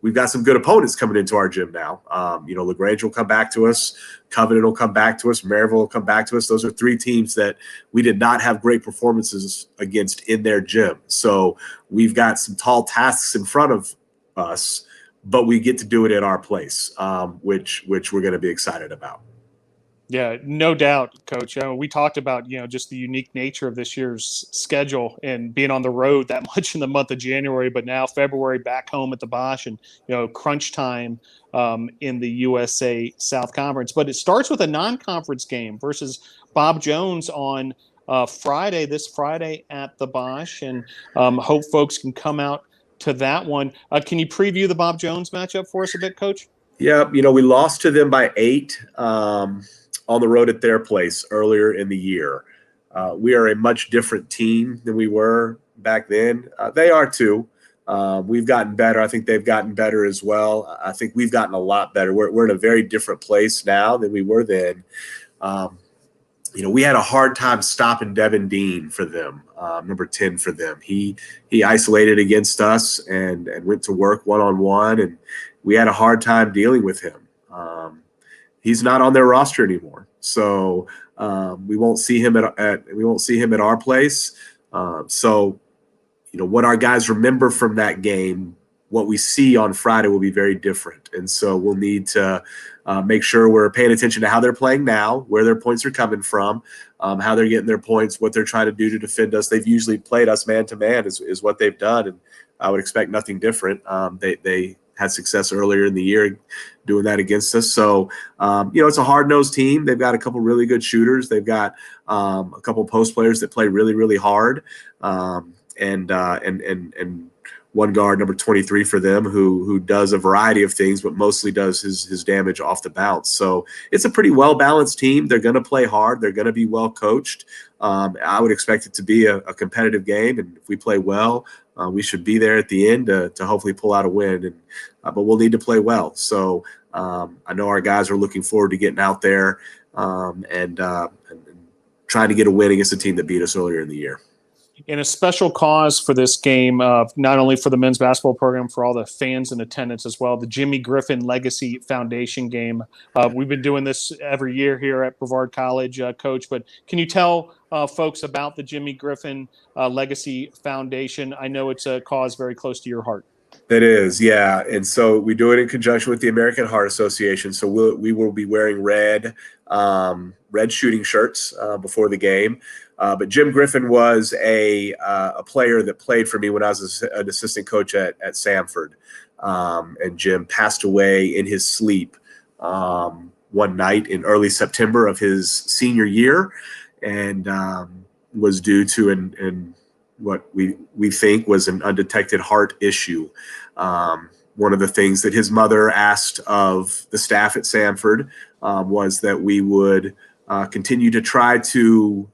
We've got some good opponents coming into our gym now. LaGrange will come back to us. Covenant will come back to us. Maryville will come back to us. Those are 3 teams that we did not have great performances against in their gym. So we've got some tall tasks in front of us, but we get to do it at our place, which we're going to be excited about. Yeah, no doubt, Coach. We talked about, just the unique nature of this year's schedule and being on the road that much in the month of January, but now February back home at the Bosch and, crunch time in the USA South Conference. But it starts with a non-conference game versus Bob Jones on this Friday at the Bosch, and hope folks can come out to that one. Can you preview the Bob Jones matchup for us a bit, Coach? Yeah, we lost to them by 8 on the road at their place earlier in the year. We are a much different team than we were back then. They are too. We've gotten better. I think they've gotten better as well. I think we've gotten a lot better. We're in a very different place now than we were then. We had a hard time stopping Devin Dean for them, number 10 for them. He isolated against us and went to work one-on-one, and we had a hard time dealing with him. He's not on their roster anymore, so we won't see him at our place. So, what our guys remember from that game, what we see on Friday will be very different, and so we'll need to make sure we're paying attention to how they're playing now, where their points are coming from, how they're getting their points, what they're trying to do to defend us. They've usually played us man to man, is what they've done, and I would expect nothing different. They had success earlier in the year doing that against us. So, it's a hard-nosed team. They've got a couple really good shooters. They've got a couple post players that play really, really hard, and one guard, number 23 for them, who does a variety of things, but mostly does his damage off the bounce. So it's a pretty well-balanced team. They're going to play hard. They're going to be well coached. I would expect it to be a competitive game, and if we play well, we should be there at the end to hopefully pull out a win. But we'll need to play well. So I know our guys are looking forward to getting out there and trying to get a win against a team that beat us earlier in the year. In a special cause for this game, not only for the men's basketball program, for all the fans in attendance as well, the Jimmy Griffin Legacy Foundation game. We've been doing this every year here at Brevard College, Coach, but can you tell folks about the Jimmy Griffin Legacy Foundation? I know it's a cause very close to your heart. That is, yeah. And so we do it in conjunction with the American Heart Association. So we will be wearing red shooting shirts before the game. But Jim Griffin was a player that played for me when I was an assistant coach at Samford. And Jim passed away in his sleep one night in early September of his senior year, and was due to what we think was an undetected heart issue. One of the things that his mother asked of the staff at Samford was that we would continue to try to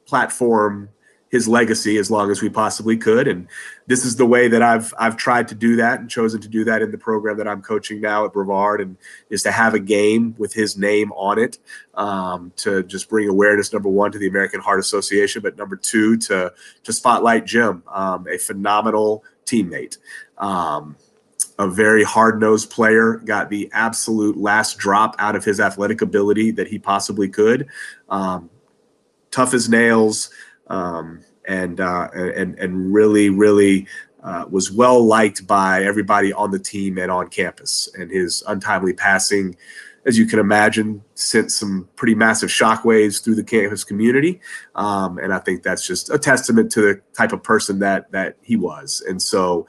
platform his legacy as long as we possibly could. And this is the way that I've tried to do that and chosen to do that in the program that I'm coaching now at Brevard, and is to have a game with his name on it to just bring awareness, number one, to the American Heart Association, but number two, to spotlight Jim, a phenomenal teammate. A very hard-nosed player, got the absolute last drop out of his athletic ability that he possibly could. Tough as nails, and really, really was well liked by everybody on the team and on campus. And his untimely passing, as you can imagine, sent some pretty massive shockwaves through the campus community. And I think that's just a testament to the type of person that he was. And so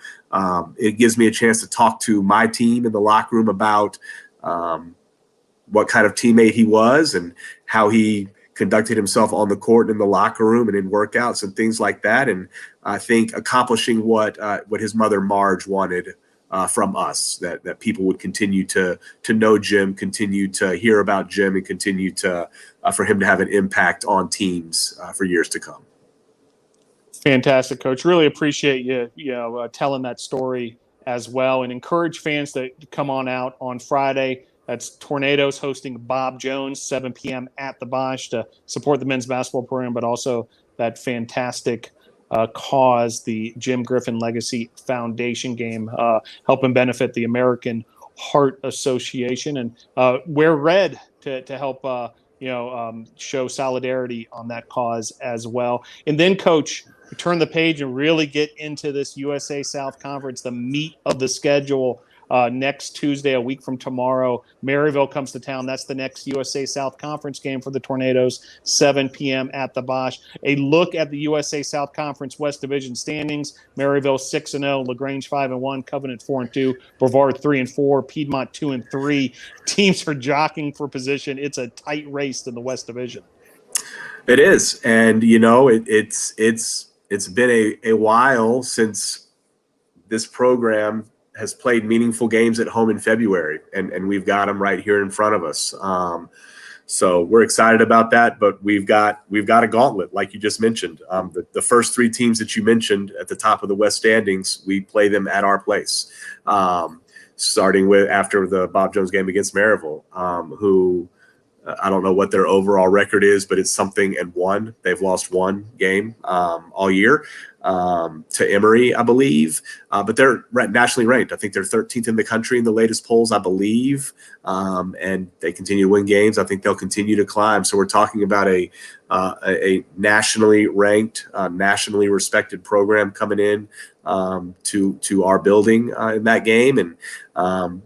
it gives me a chance to talk to my team in the locker room about what kind of teammate he was and how he conducted himself on the court and in the locker room and in workouts and things like that. And I think accomplishing what his mother Marge wanted from us, that people would continue to know Jim, continue to hear about Jim, and continue to for him to have an impact on teams for years to come. Fantastic, Coach. Really appreciate you telling that story as well, and encourage fans to come on out on Friday. That's Tornadoes hosting Bob Jones, 7 p.m. at the Bosch to support the men's basketball program, but also that fantastic cause, the Jim Griffin Legacy Foundation game, helping benefit the American Heart Association, and wear red to help show solidarity on that cause as well. And then, Coach, we turn the page and really get into this USA South Conference, the meat of the schedule. Next Tuesday, a week from tomorrow, Maryville comes to town. That's the next USA South Conference game for the Tornadoes, 7 p.m. at the Bosch. A look at the USA South Conference West Division standings: Maryville 6-0, LaGrange 5-1, Covenant 4-2, Brevard 3-4, Piedmont 2-3. Teams are jockeying for position. It's a tight race in the West Division. It is, and it's been a while since this program has played meaningful games at home in February, and we've got them right here in front of us. So we're excited about that, but we've got a gauntlet, like you just mentioned. The first three teams that you mentioned at the top of the West standings, we play them at our place, starting with after the Bob Jones game against Maryville, who I don't know what their overall record is, but it's something and one. They've lost one game all year. To Emory, I believe, but they're nationally ranked. I think they're 13th in the country in the latest polls, I believe, and they continue to win games. I think they'll continue to climb. So we're talking about a nationally ranked, nationally respected program coming in to our building in that game, and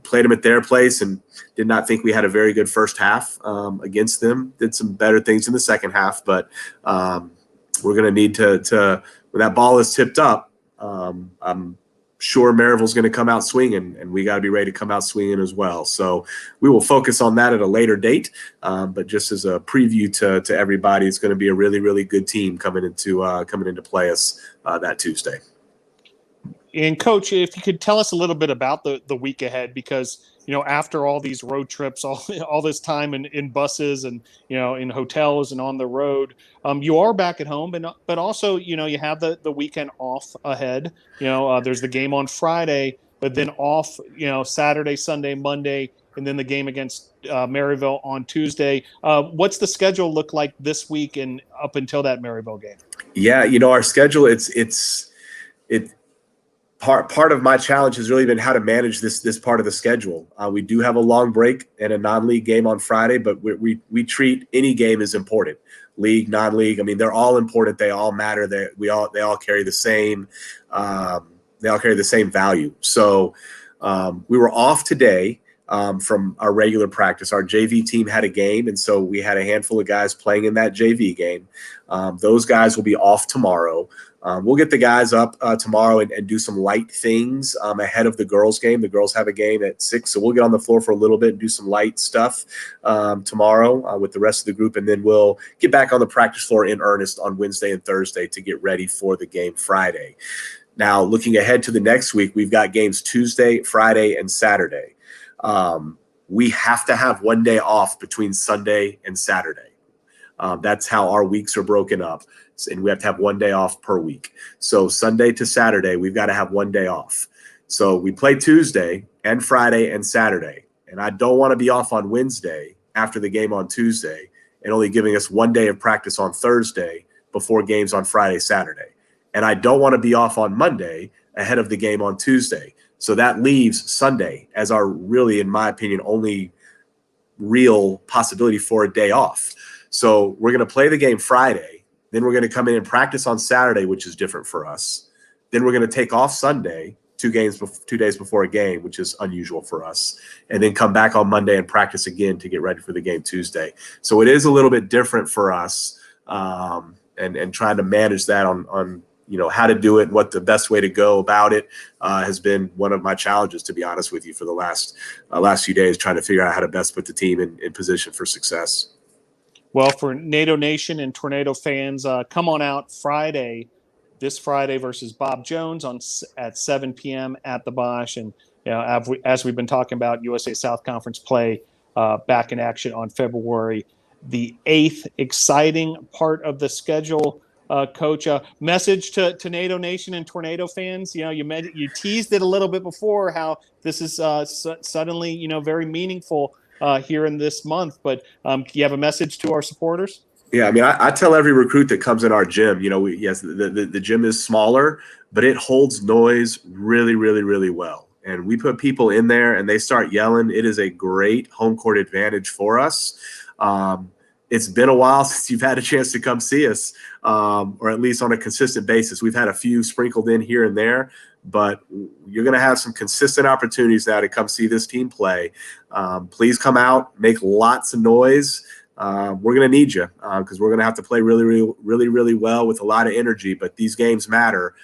played them at their place, and did not think we had a very good first half against them. Did some better things in the second half, but we're going to need to when that ball is tipped up, I'm sure Maryville's going to come out swinging, and we got to be ready to come out swinging as well. So we will focus on that at a later date. But just as a preview to everybody, it's going to be a really, really good team coming into play us that Tuesday. And Coach, if you could tell us a little bit about the week ahead, because after all these road trips, all this time in buses and in hotels and on the road, you are back at home, but also you have the weekend off ahead. There's the game on Friday, but then off Saturday, Sunday, Monday, and then the game against Maryville on Tuesday. What's the schedule look like this week and up until that Maryville game? Yeah, our schedule it's Part of my challenge has really been how to manage this part of the schedule. We do have a long break and a non-league game on Friday, but we treat any game as important. League, non-league, I mean, they're all important. They all matter. They all carry the same. They all carry the same value. So we were off today from our regular practice. Our JV team had a game, and so we had a handful of guys playing in that JV game. Those guys will be off tomorrow. We'll get the guys up tomorrow and do some light things ahead of the girls' game. The girls have a game at 6, so we'll get on the floor for a little bit and do some light stuff tomorrow with the rest of the group, and then we'll get back on the practice floor in earnest on Wednesday and Thursday to get ready for the game Friday. Now, looking ahead to the next week, we've got games Tuesday, Friday, and Saturday. We have to have one day off between Sunday and Saturday. That's how our weeks are broken up. And we have to have one day off per week. So Sunday to Saturday, we've got to have one day off. So we play Tuesday and Friday and Saturday. And I don't want to be off on Wednesday after the game on Tuesday and only giving us one day of practice on Thursday before games on Friday, Saturday. And I don't want to be off on Monday ahead of the game on Tuesday. So that leaves Sunday as our really, in my opinion, only real possibility for a day off. So we're going to play the game Friday. Then we're going to come in and practice on Saturday, which is different for us. Then we're going to take off Sunday, 2 days before a game, which is unusual for us. And then come back on Monday and practice again to get ready for the game Tuesday. So it is a little bit different for us, and trying to manage that on how to do it and what the best way to go about it has been one of my challenges, to be honest with you, for the last few days, trying to figure out how to best put the team in position for success. Well, for NATO Nation and Tornado fans, come on out this Friday versus Bob Jones at 7 p.m. at the Bosch. And as we've been talking about, USA South Conference play back in action on February the 8th. Exciting part of the schedule. Coach, message to NATO Nation and Tornado fans. You teased it a little bit before how this is suddenly very meaningful here in this month. But do you have a message to our supporters? Yeah, I mean, I tell every recruit that comes in our gym, yes, the gym is smaller, but it holds noise really, really, really well. And we put people in there and they start yelling. It is a great home court advantage for us. It's been a while since you've had a chance to come see us, or at least on a consistent basis. We've had a few sprinkled in here and there, but you're going to have some consistent opportunities now to come see this team play. Please come out, make lots of noise. We're going to need you because we're going to have to play really, really, really, really well with a lot of energy. But these games matter.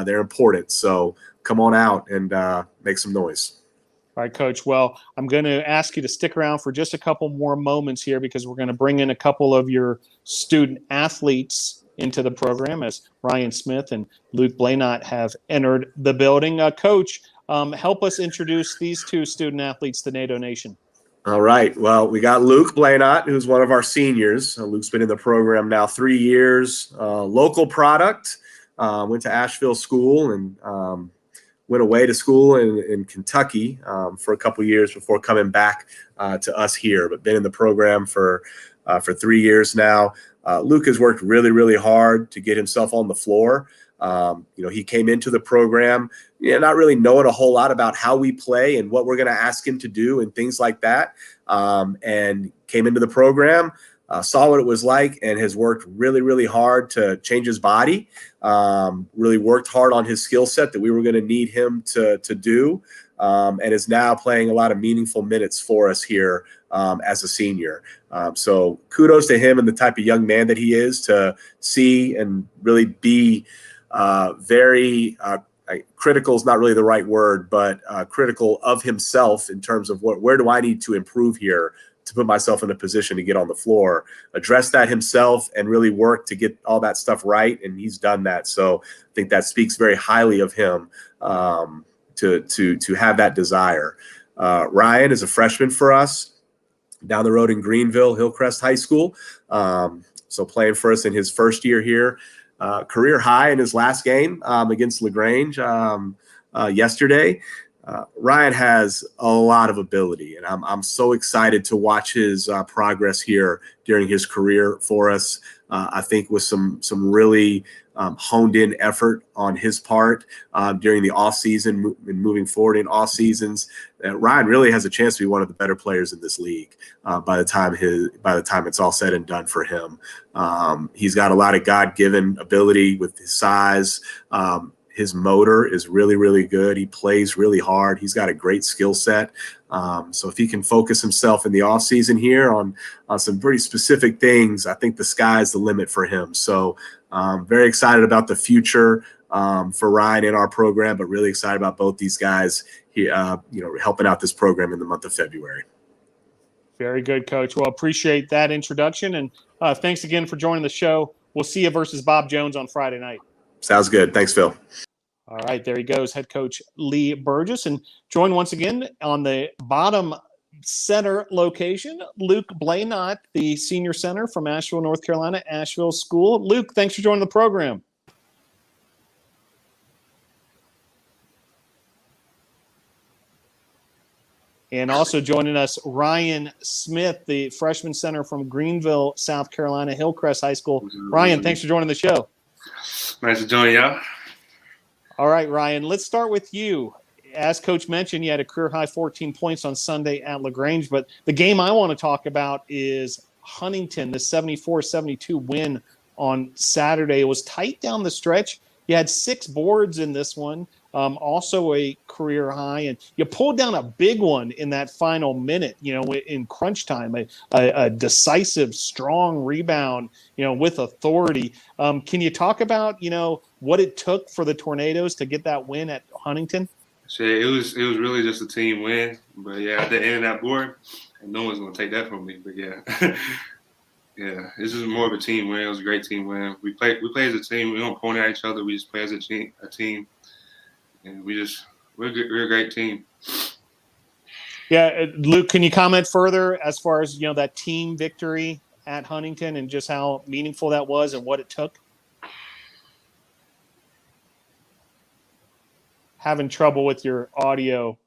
They're important. So come on out and make some noise. All right, Coach. Well, I'm going to ask you to stick around for just a couple more moments here because we're going to bring in a couple of your student athletes into the program as Ryan Smith and Luke Bleynat have entered the building. Coach, help us introduce these two student athletes to NATO Nation. All right. Well, we got Luke Bleynat, who's one of our seniors. Luke's been in the program now 3 years. Local product. Went to Asheville School and went away to school in Kentucky for a couple years before coming back to us here. But been in the program for 3 years now. Luke has worked really, really hard to get himself on the floor. He came into the program, not really knowing a whole lot about how we play and what we're going to ask him to do and things like that. And came into the program, saw what it was like, and has worked really, really hard to change his body. Really worked hard on his skill set that we were going to need him to do, and is now playing a lot of meaningful minutes for us here as a senior. So kudos to him and the type of young man that he is to see and really be very critical is not really the right word, but critical of himself in terms of where do I need to improve here to put myself in a position to get on the floor, address that himself and really work to get all that stuff right. And he's done that. So I think that speaks very highly of him to have that desire. Ryan is a freshman for us down the road in Greenville, Hillcrest High School. So playing for us in his first year here. Career high in his last game against LaGrange yesterday. Ryan has a lot of ability, and I'm so excited to watch his progress here during his career for us. I think with some really honed in effort on his part during the off season and moving forward in off seasons, Ryan really has a chance to be one of the better players in this league by the time it's all said and done for him. He's got a lot of God-given ability with his size. His motor is really, really good. He plays really hard. He's got a great skill set. So if he can focus himself in the offseason here on some pretty specific things, I think the sky's the limit for him. So very excited about the future for Ryan in our program, but really excited about both these guys helping out this program in the month of February. Very good, Coach. Well, appreciate that introduction. And thanks again for joining the show. We'll see you versus Bob Jones on Friday night. Sounds good. Thanks, Phil. All right, there he goes, head coach Lee Burgess. And join once again on the bottom center location, Luke Bleynat, the senior center from Asheville, North Carolina, Asheville School. Luke, thanks for joining the program. And also joining us, Ryan Smith, the freshman center from Greenville, South Carolina, Hillcrest High School. Ryan, thanks for joining the show. Nice to join y'all. All right, Ryan, let's start with you. As Coach mentioned, you had a career-high 14 points on Sunday at LaGrange, but the game I want to talk about is Huntington, the 74-72 win on Saturday. It was tight down the stretch. You had 6 boards in this one, also a career high, and you pulled down a big one in that final minute, in crunch time, a decisive, strong rebound, with authority. Can you talk about, what it took for the Tornadoes to get that win at Huntington? It was really just a team win, but yeah, at the end of that board, and no one's gonna take that from me. But yeah, yeah, this is more of a team win. It was a great team win. We play as a team. We don't point at each other. We just play as a team, and we're a great team. Yeah, Luke, can you comment further as far as that team victory at Huntington and just how meaningful that was and what it took? Having trouble with your audio,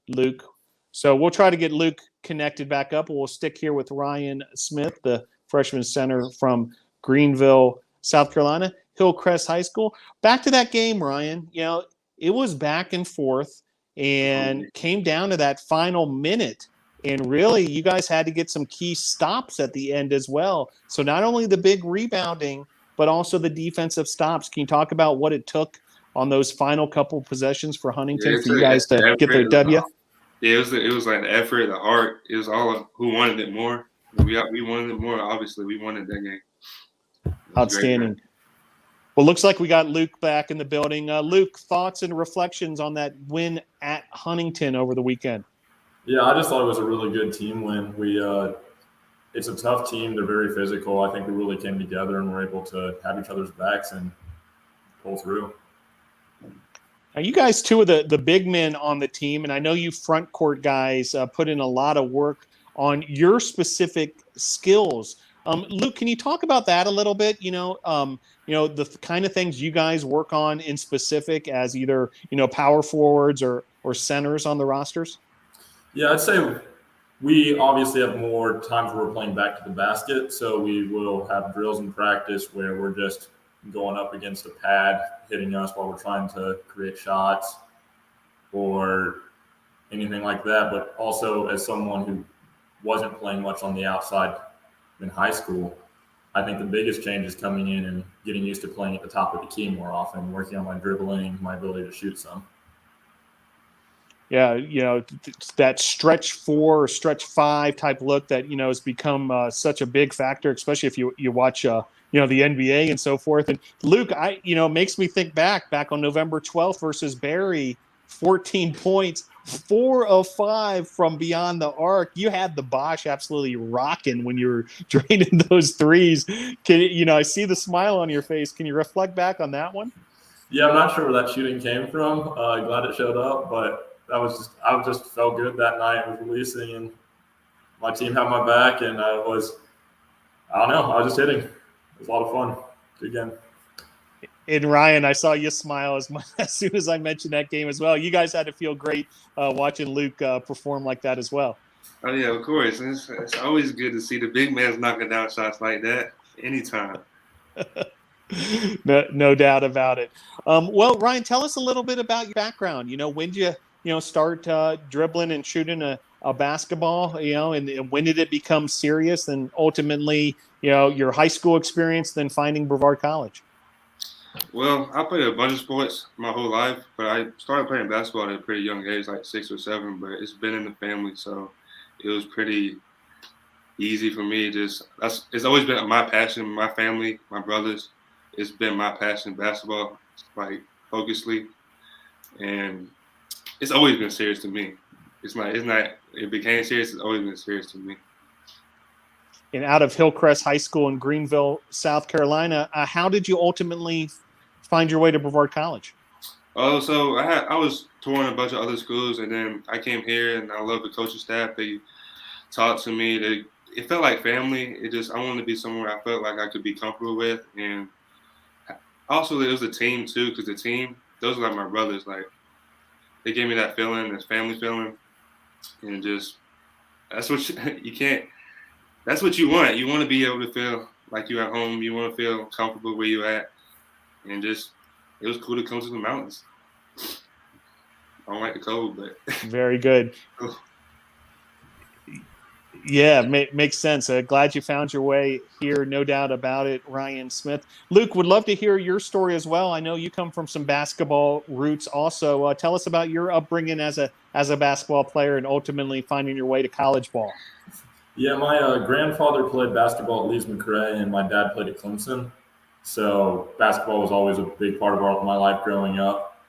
Luke. So we'll try to get Luke connected back up. We'll stick here with Ryan Smith, the freshman center from Greenville, South Carolina, Hillcrest High School. Back to that game, Ryan. It was back and forth and came down to that final minute. And really, you guys had to get some key stops at the end as well. So not only the big rebounding, but also the defensive stops. Can you talk about what it took on those final couple possessions for Huntington for you guys to get their W? Yeah, it was like the effort, the heart. It was all of who wanted it more. We wanted it more. Obviously, we wanted that game. Outstanding. Well, looks like we got Luke back in the building. Luke, thoughts and reflections on that win at Huntington over the weekend? Yeah, I just thought it was a really good team win. It's a tough team. They're very physical. I think we really came together and were able to have each other's backs and pull through. Now, you guys, two of the big men on the team, and I know you front court guys put in a lot of work on your specific skills. Luke, can you talk about that a little bit? The kind of things you guys work on in specific as either, power forwards or centers on the rosters? Yeah, I'd say we obviously have more times where we're playing back to the basket. So we will have drills in practice where we're just going up against a pad, hitting us while we're trying to create shots or anything like that. But also as someone who wasn't playing much on the outside in high school, I think the biggest change is coming in and getting used to playing at the top of the key more often, working on my dribbling, my ability to shoot some. Yeah, that stretch 4 or stretch 5 type look that, has become such a big factor, especially if you watch, the NBA and so forth. And Luke, makes me think back on November 12th versus Barry, 14 points, 4 of 5 from beyond the arc. You had the Bosch absolutely rocking when you were draining those threes. I see the smile on your face. Can you reflect back on that one? Yeah, I'm not sure where that shooting came from. Glad it showed up, but I just felt good that night. I was releasing, and my team had my back, and I was just hitting. It was a lot of fun. Good game. And Ryan, I saw you smile as soon as I mentioned that game as well. You guys had to feel great watching Luke perform like that as well. Oh, yeah, of course. It's always good to see the big man's knocking down shots like that anytime. No doubt about it. Well, Ryan, tell us a little bit about your background. When did you start dribbling and shooting a basketball, and when did it become serious? And ultimately, your high school experience, then finding Brevard College. Well, I played a bunch of sports my whole life, but I started playing basketball at a pretty young age, like 6 or 7, but it's been in the family, so it was pretty easy for me. It's always been my passion, my family, my brothers. It's been my passion, basketball, like focusedly, and it's always been serious to me. It became serious. It's always been serious to me. And out of Hillcrest High School in Greenville, South Carolina, how did you ultimately find your way to Brevard College? Oh, so I was touring a bunch of other schools, and then I came here, and I love the coaching staff. They talked to me. It felt like family. I wanted to be somewhere I felt like I could be comfortable with, and also it was a team too, because the team, those are like my brothers. Like they gave me that feeling, this family feeling, and that's what you can't. That's what you want. You want to be able to feel like you're at home. You want to feel comfortable where you're at, and it was cool to come to the mountains. I don't like the cold, but very good. Yeah, makes sense. Glad you found your way here, no doubt about it, Ryan Smith. Luke, would love to hear your story as well. I know you come from some basketball roots also. Tell us about your upbringing as a basketball player and ultimately finding your way to college ball. Yeah, my grandfather played basketball at Leeds McRae, and my dad played at Clemson. So basketball was always a big part of my life growing up.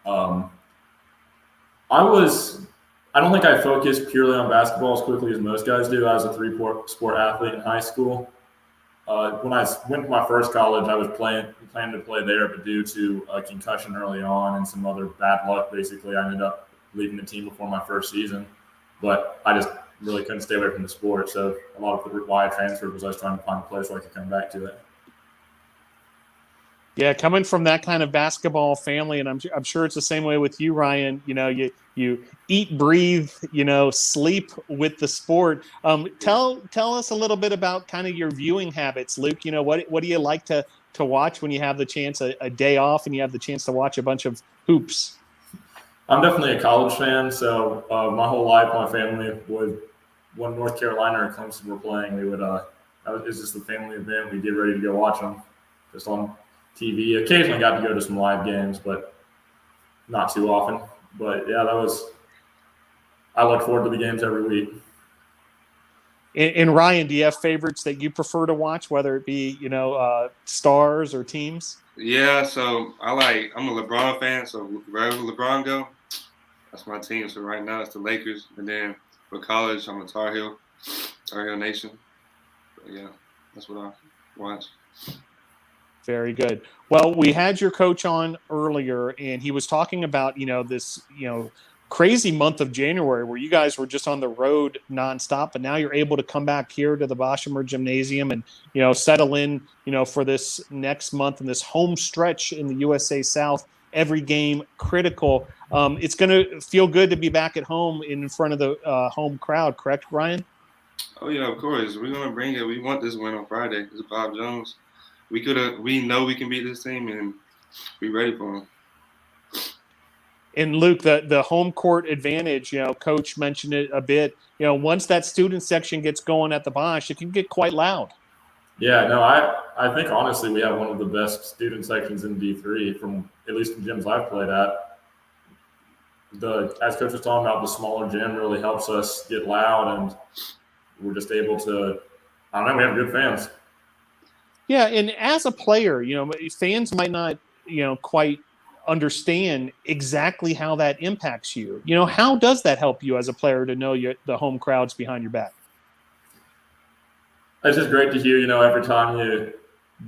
I don't think I focused purely on basketball as quickly as most guys do. I was a three-sport athlete in high school. When I went to my first college, I was planning to play there, but due to a concussion early on and some other bad luck, basically, I ended up leaving the team before my first season. But I just really couldn't stay away from the sport. So a lot of why I transferred was I was trying to find a place where I could come back to it. Yeah, coming from that kind of basketball family, and I'm sure it's the same way with you, Ryan. You eat, breathe, sleep with the sport. Tell us a little bit about kind of your viewing habits, Luke. What do you like to watch when you have the chance, a day off, and you have the chance to watch a bunch of hoops? I'm definitely a college fan, so my whole life, my family would, when North Carolina or Clemson were playing, we would. It's just a family event. We get ready to go watch them, just on TV. Occasionally got to go to some live games, but not too often. But yeah, I look forward to the games every week. And Ryan, do you have favorites that you prefer to watch, whether it be, stars or teams? Yeah, so I'm a LeBron fan, so wherever LeBron go, that's my team. So right now it's the Lakers, and then for college, I'm a Tar Heel Nation. But yeah, that's what I watch. Very good. Well, we had your coach on earlier, and he was talking about, this, crazy month of January where you guys were just on the road nonstop, but now you're able to come back here to the Bollinger Gymnasium and, settle in, for this next month and this home stretch in the USA South. Every game critical. It's going to feel good to be back at home in front of the home crowd, correct, Ryan? Oh yeah, of course. We're gonna bring it. We want this win on Friday. It's Bob Jones. We know we can beat this team, and be ready for them. And Luke, the home court advantage, Coach mentioned it a bit. Once that student section gets going at the Bosch, it can get quite loud. Yeah, no, I think honestly we have one of the best student sections in D3 from at least the gyms I've played at. As Coach was talking about, the smaller gym really helps us get loud, and we're just able to. I don't know. We have good fans. Yeah, and as a player, fans might not, quite understand exactly how that impacts you. How does that help you as a player to know the home crowd's behind your back? It's just great to hear, every time you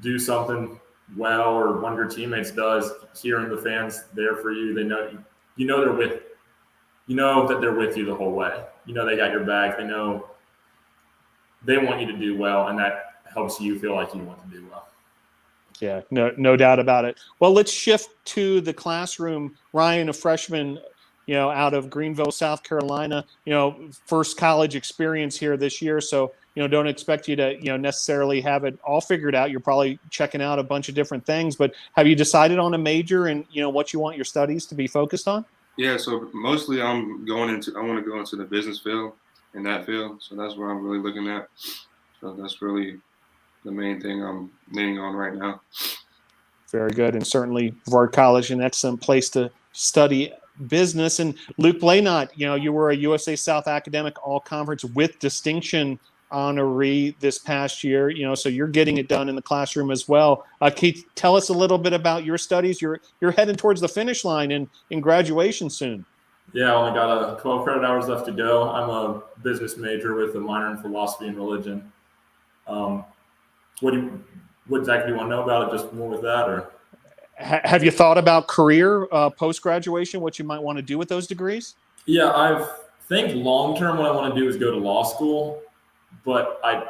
do something well or one of your teammates does, hearing the fans there for you, they know they're with that they're with you the whole way. They got your back. They know they want you to do well, and that helps you feel like you want to do well. Yeah, no doubt about it. Well, let's shift to the classroom. Ryan, a freshman, out of Greenville, South Carolina, first college experience here this year. So, don't expect you to, necessarily have it all figured out. You're probably checking out a bunch of different things, but have you decided on a major and, what you want your studies to be focused on? Yeah, so mostly I want to go into the business field, in that field. So that's what I'm really looking at. So that's really the main thing I'm leaning on right now. Very good. And certainly Brevard College, an excellent place to study business. And Luke Bleynat, you were a USA South Academic All-Conference with distinction honoree this past year, so you're getting it done in the classroom as well. Can you tell us a little bit about your studies? You're heading towards the finish line in graduation soon. Yeah, I only got 12 credit hours left to go. I'm a business major with a minor in philosophy and religion. What exactly do you want to know about it? Just more with that, or? Have you thought about career post-graduation, what you might want to do with those degrees? Yeah, I think long-term what I want to do is go to law school, but I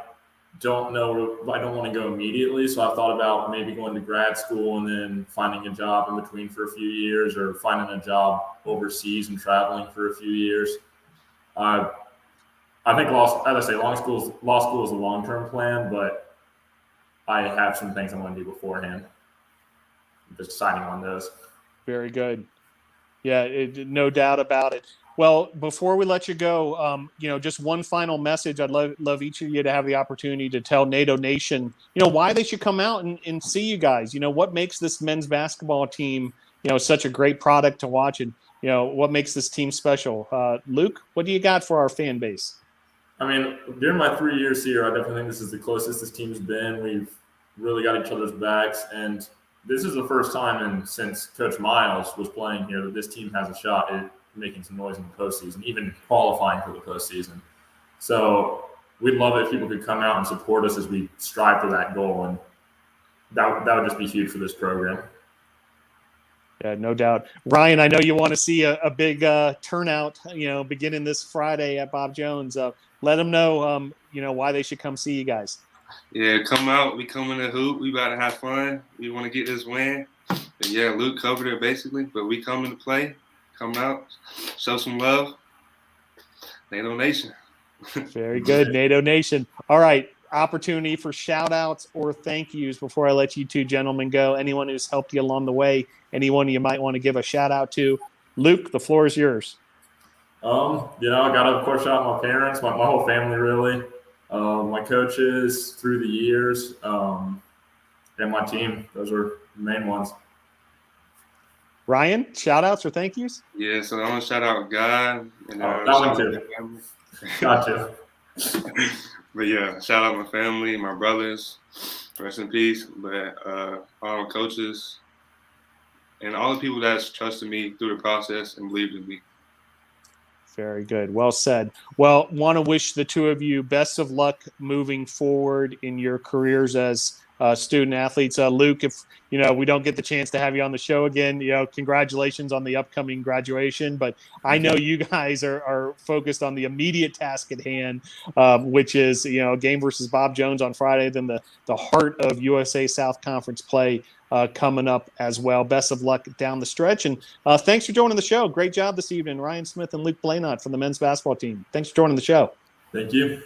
don't know. I don't want to go immediately, so I've thought about maybe going to grad school and then finding a job in between for a few years, or finding a job overseas and traveling for a few years. I think law school is a long-term plan, but I have some things I want to do beforehand. I'm just deciding on those. Very good. Yeah, no doubt about it. Well, before we let you go, just one final message. I'd love each of you to have the opportunity to tell NATO Nation, why they should come out and see you guys. What makes this men's basketball team, such a great product to watch, and what makes this team special. Luke, what do you got for our fan base? I mean, during my 3 years here, I definitely think this is the closest this team's been. We've really got each other's backs, and this is the first time since Coach Miles was playing here that this team has a shot at making some noise in the postseason, even qualifying for the postseason. So we'd love it if people could come out and support us as we strive for that goal, and that would just be huge for this program. Yeah, no doubt. Ryan, I know you want to see a big turnout, beginning this Friday at Bob Jones. Let them know, why they should come see you guys. Yeah, come out. We come in the hoop. We about to have fun. We want to get this win. But yeah, Luke covered it basically. But we come in to play. Come out. Show some love. NATO Nation. Very good, NATO Nation. All right, opportunity for shout-outs or thank yous before I let you two gentlemen go. Anyone who's helped you along the way, anyone you might want to give a shout-out to. Luke, the floor is yours. I got to, of course, shout out my parents, my whole family, really. My coaches through the years, and my team. Those are the main ones. Ryan, shout-outs or thank yous? Yeah, so I want to shout out God. And, that one too. Got to. But yeah, shout out my family, my brothers. Rest in peace. But all my coaches and all the people that's trusted me through the process and believed in me. Very good. Well said. Well, want to wish the two of you best of luck moving forward in your careers as student athletes. Luke, if we don't get the chance to have you on the show again, congratulations on the upcoming graduation. But I know you guys are focused on the immediate task at hand, which is a game versus Bob Jones on Friday, then the heart of USA South Conference play coming up as well. Best of luck down the stretch, and thanks for joining the show. Great job this evening, Ryan Smith and Luke Bleynat from the men's basketball team. Thanks for joining the show. Thank you.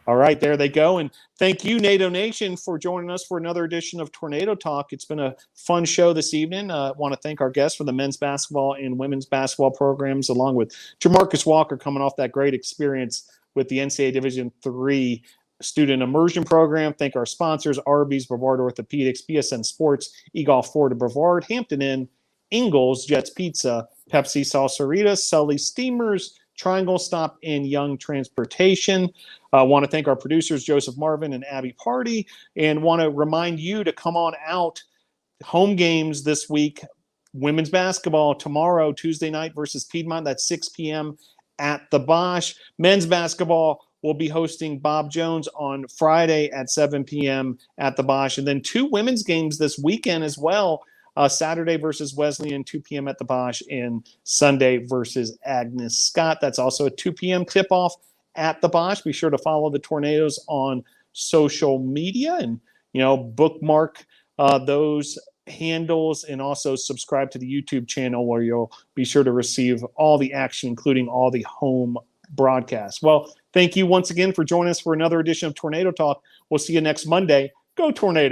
All right, there they go. And thank you, NATO Nation, for joining us for another edition of Tornado Talk. It's been a fun show this evening. I want to thank our guests for the men's basketball and women's basketball programs, along with JaMarcus Walker coming off that great experience with the NCAA Division III student immersion program. Thank our sponsors, Arby's, Brevard Orthopedics, BSN Sports, eGolf Ford to Brevard, Hampton Inn, Ingles, Jets Pizza, Pepsi Salsarita, Sully Steamers, Triangle Stop, and Young Transportation. I want to thank our producers, Joseph Marvin and Abby Party, and want to remind you to come on out. Home games this week. Women's basketball tomorrow, Tuesday night versus Piedmont. That's 6 p.m. at the Bosch. Men's basketball will be hosting Bob Jones on Friday at 7 p.m. at the Bosch. And then 2 women's games this weekend as well. Saturday versus Wesleyan, 2 p.m. at the Bosch, and Sunday versus Agnes Scott. That's also a 2 p.m. tip-off at the Bosch. Be sure to follow the Tornadoes on social media and, bookmark those handles, and also subscribe to the YouTube channel where you'll be sure to receive all the action, including all the home broadcasts. Well, thank you once again for joining us for another edition of Tornado Talk. We'll see you next Monday. Go Tornado!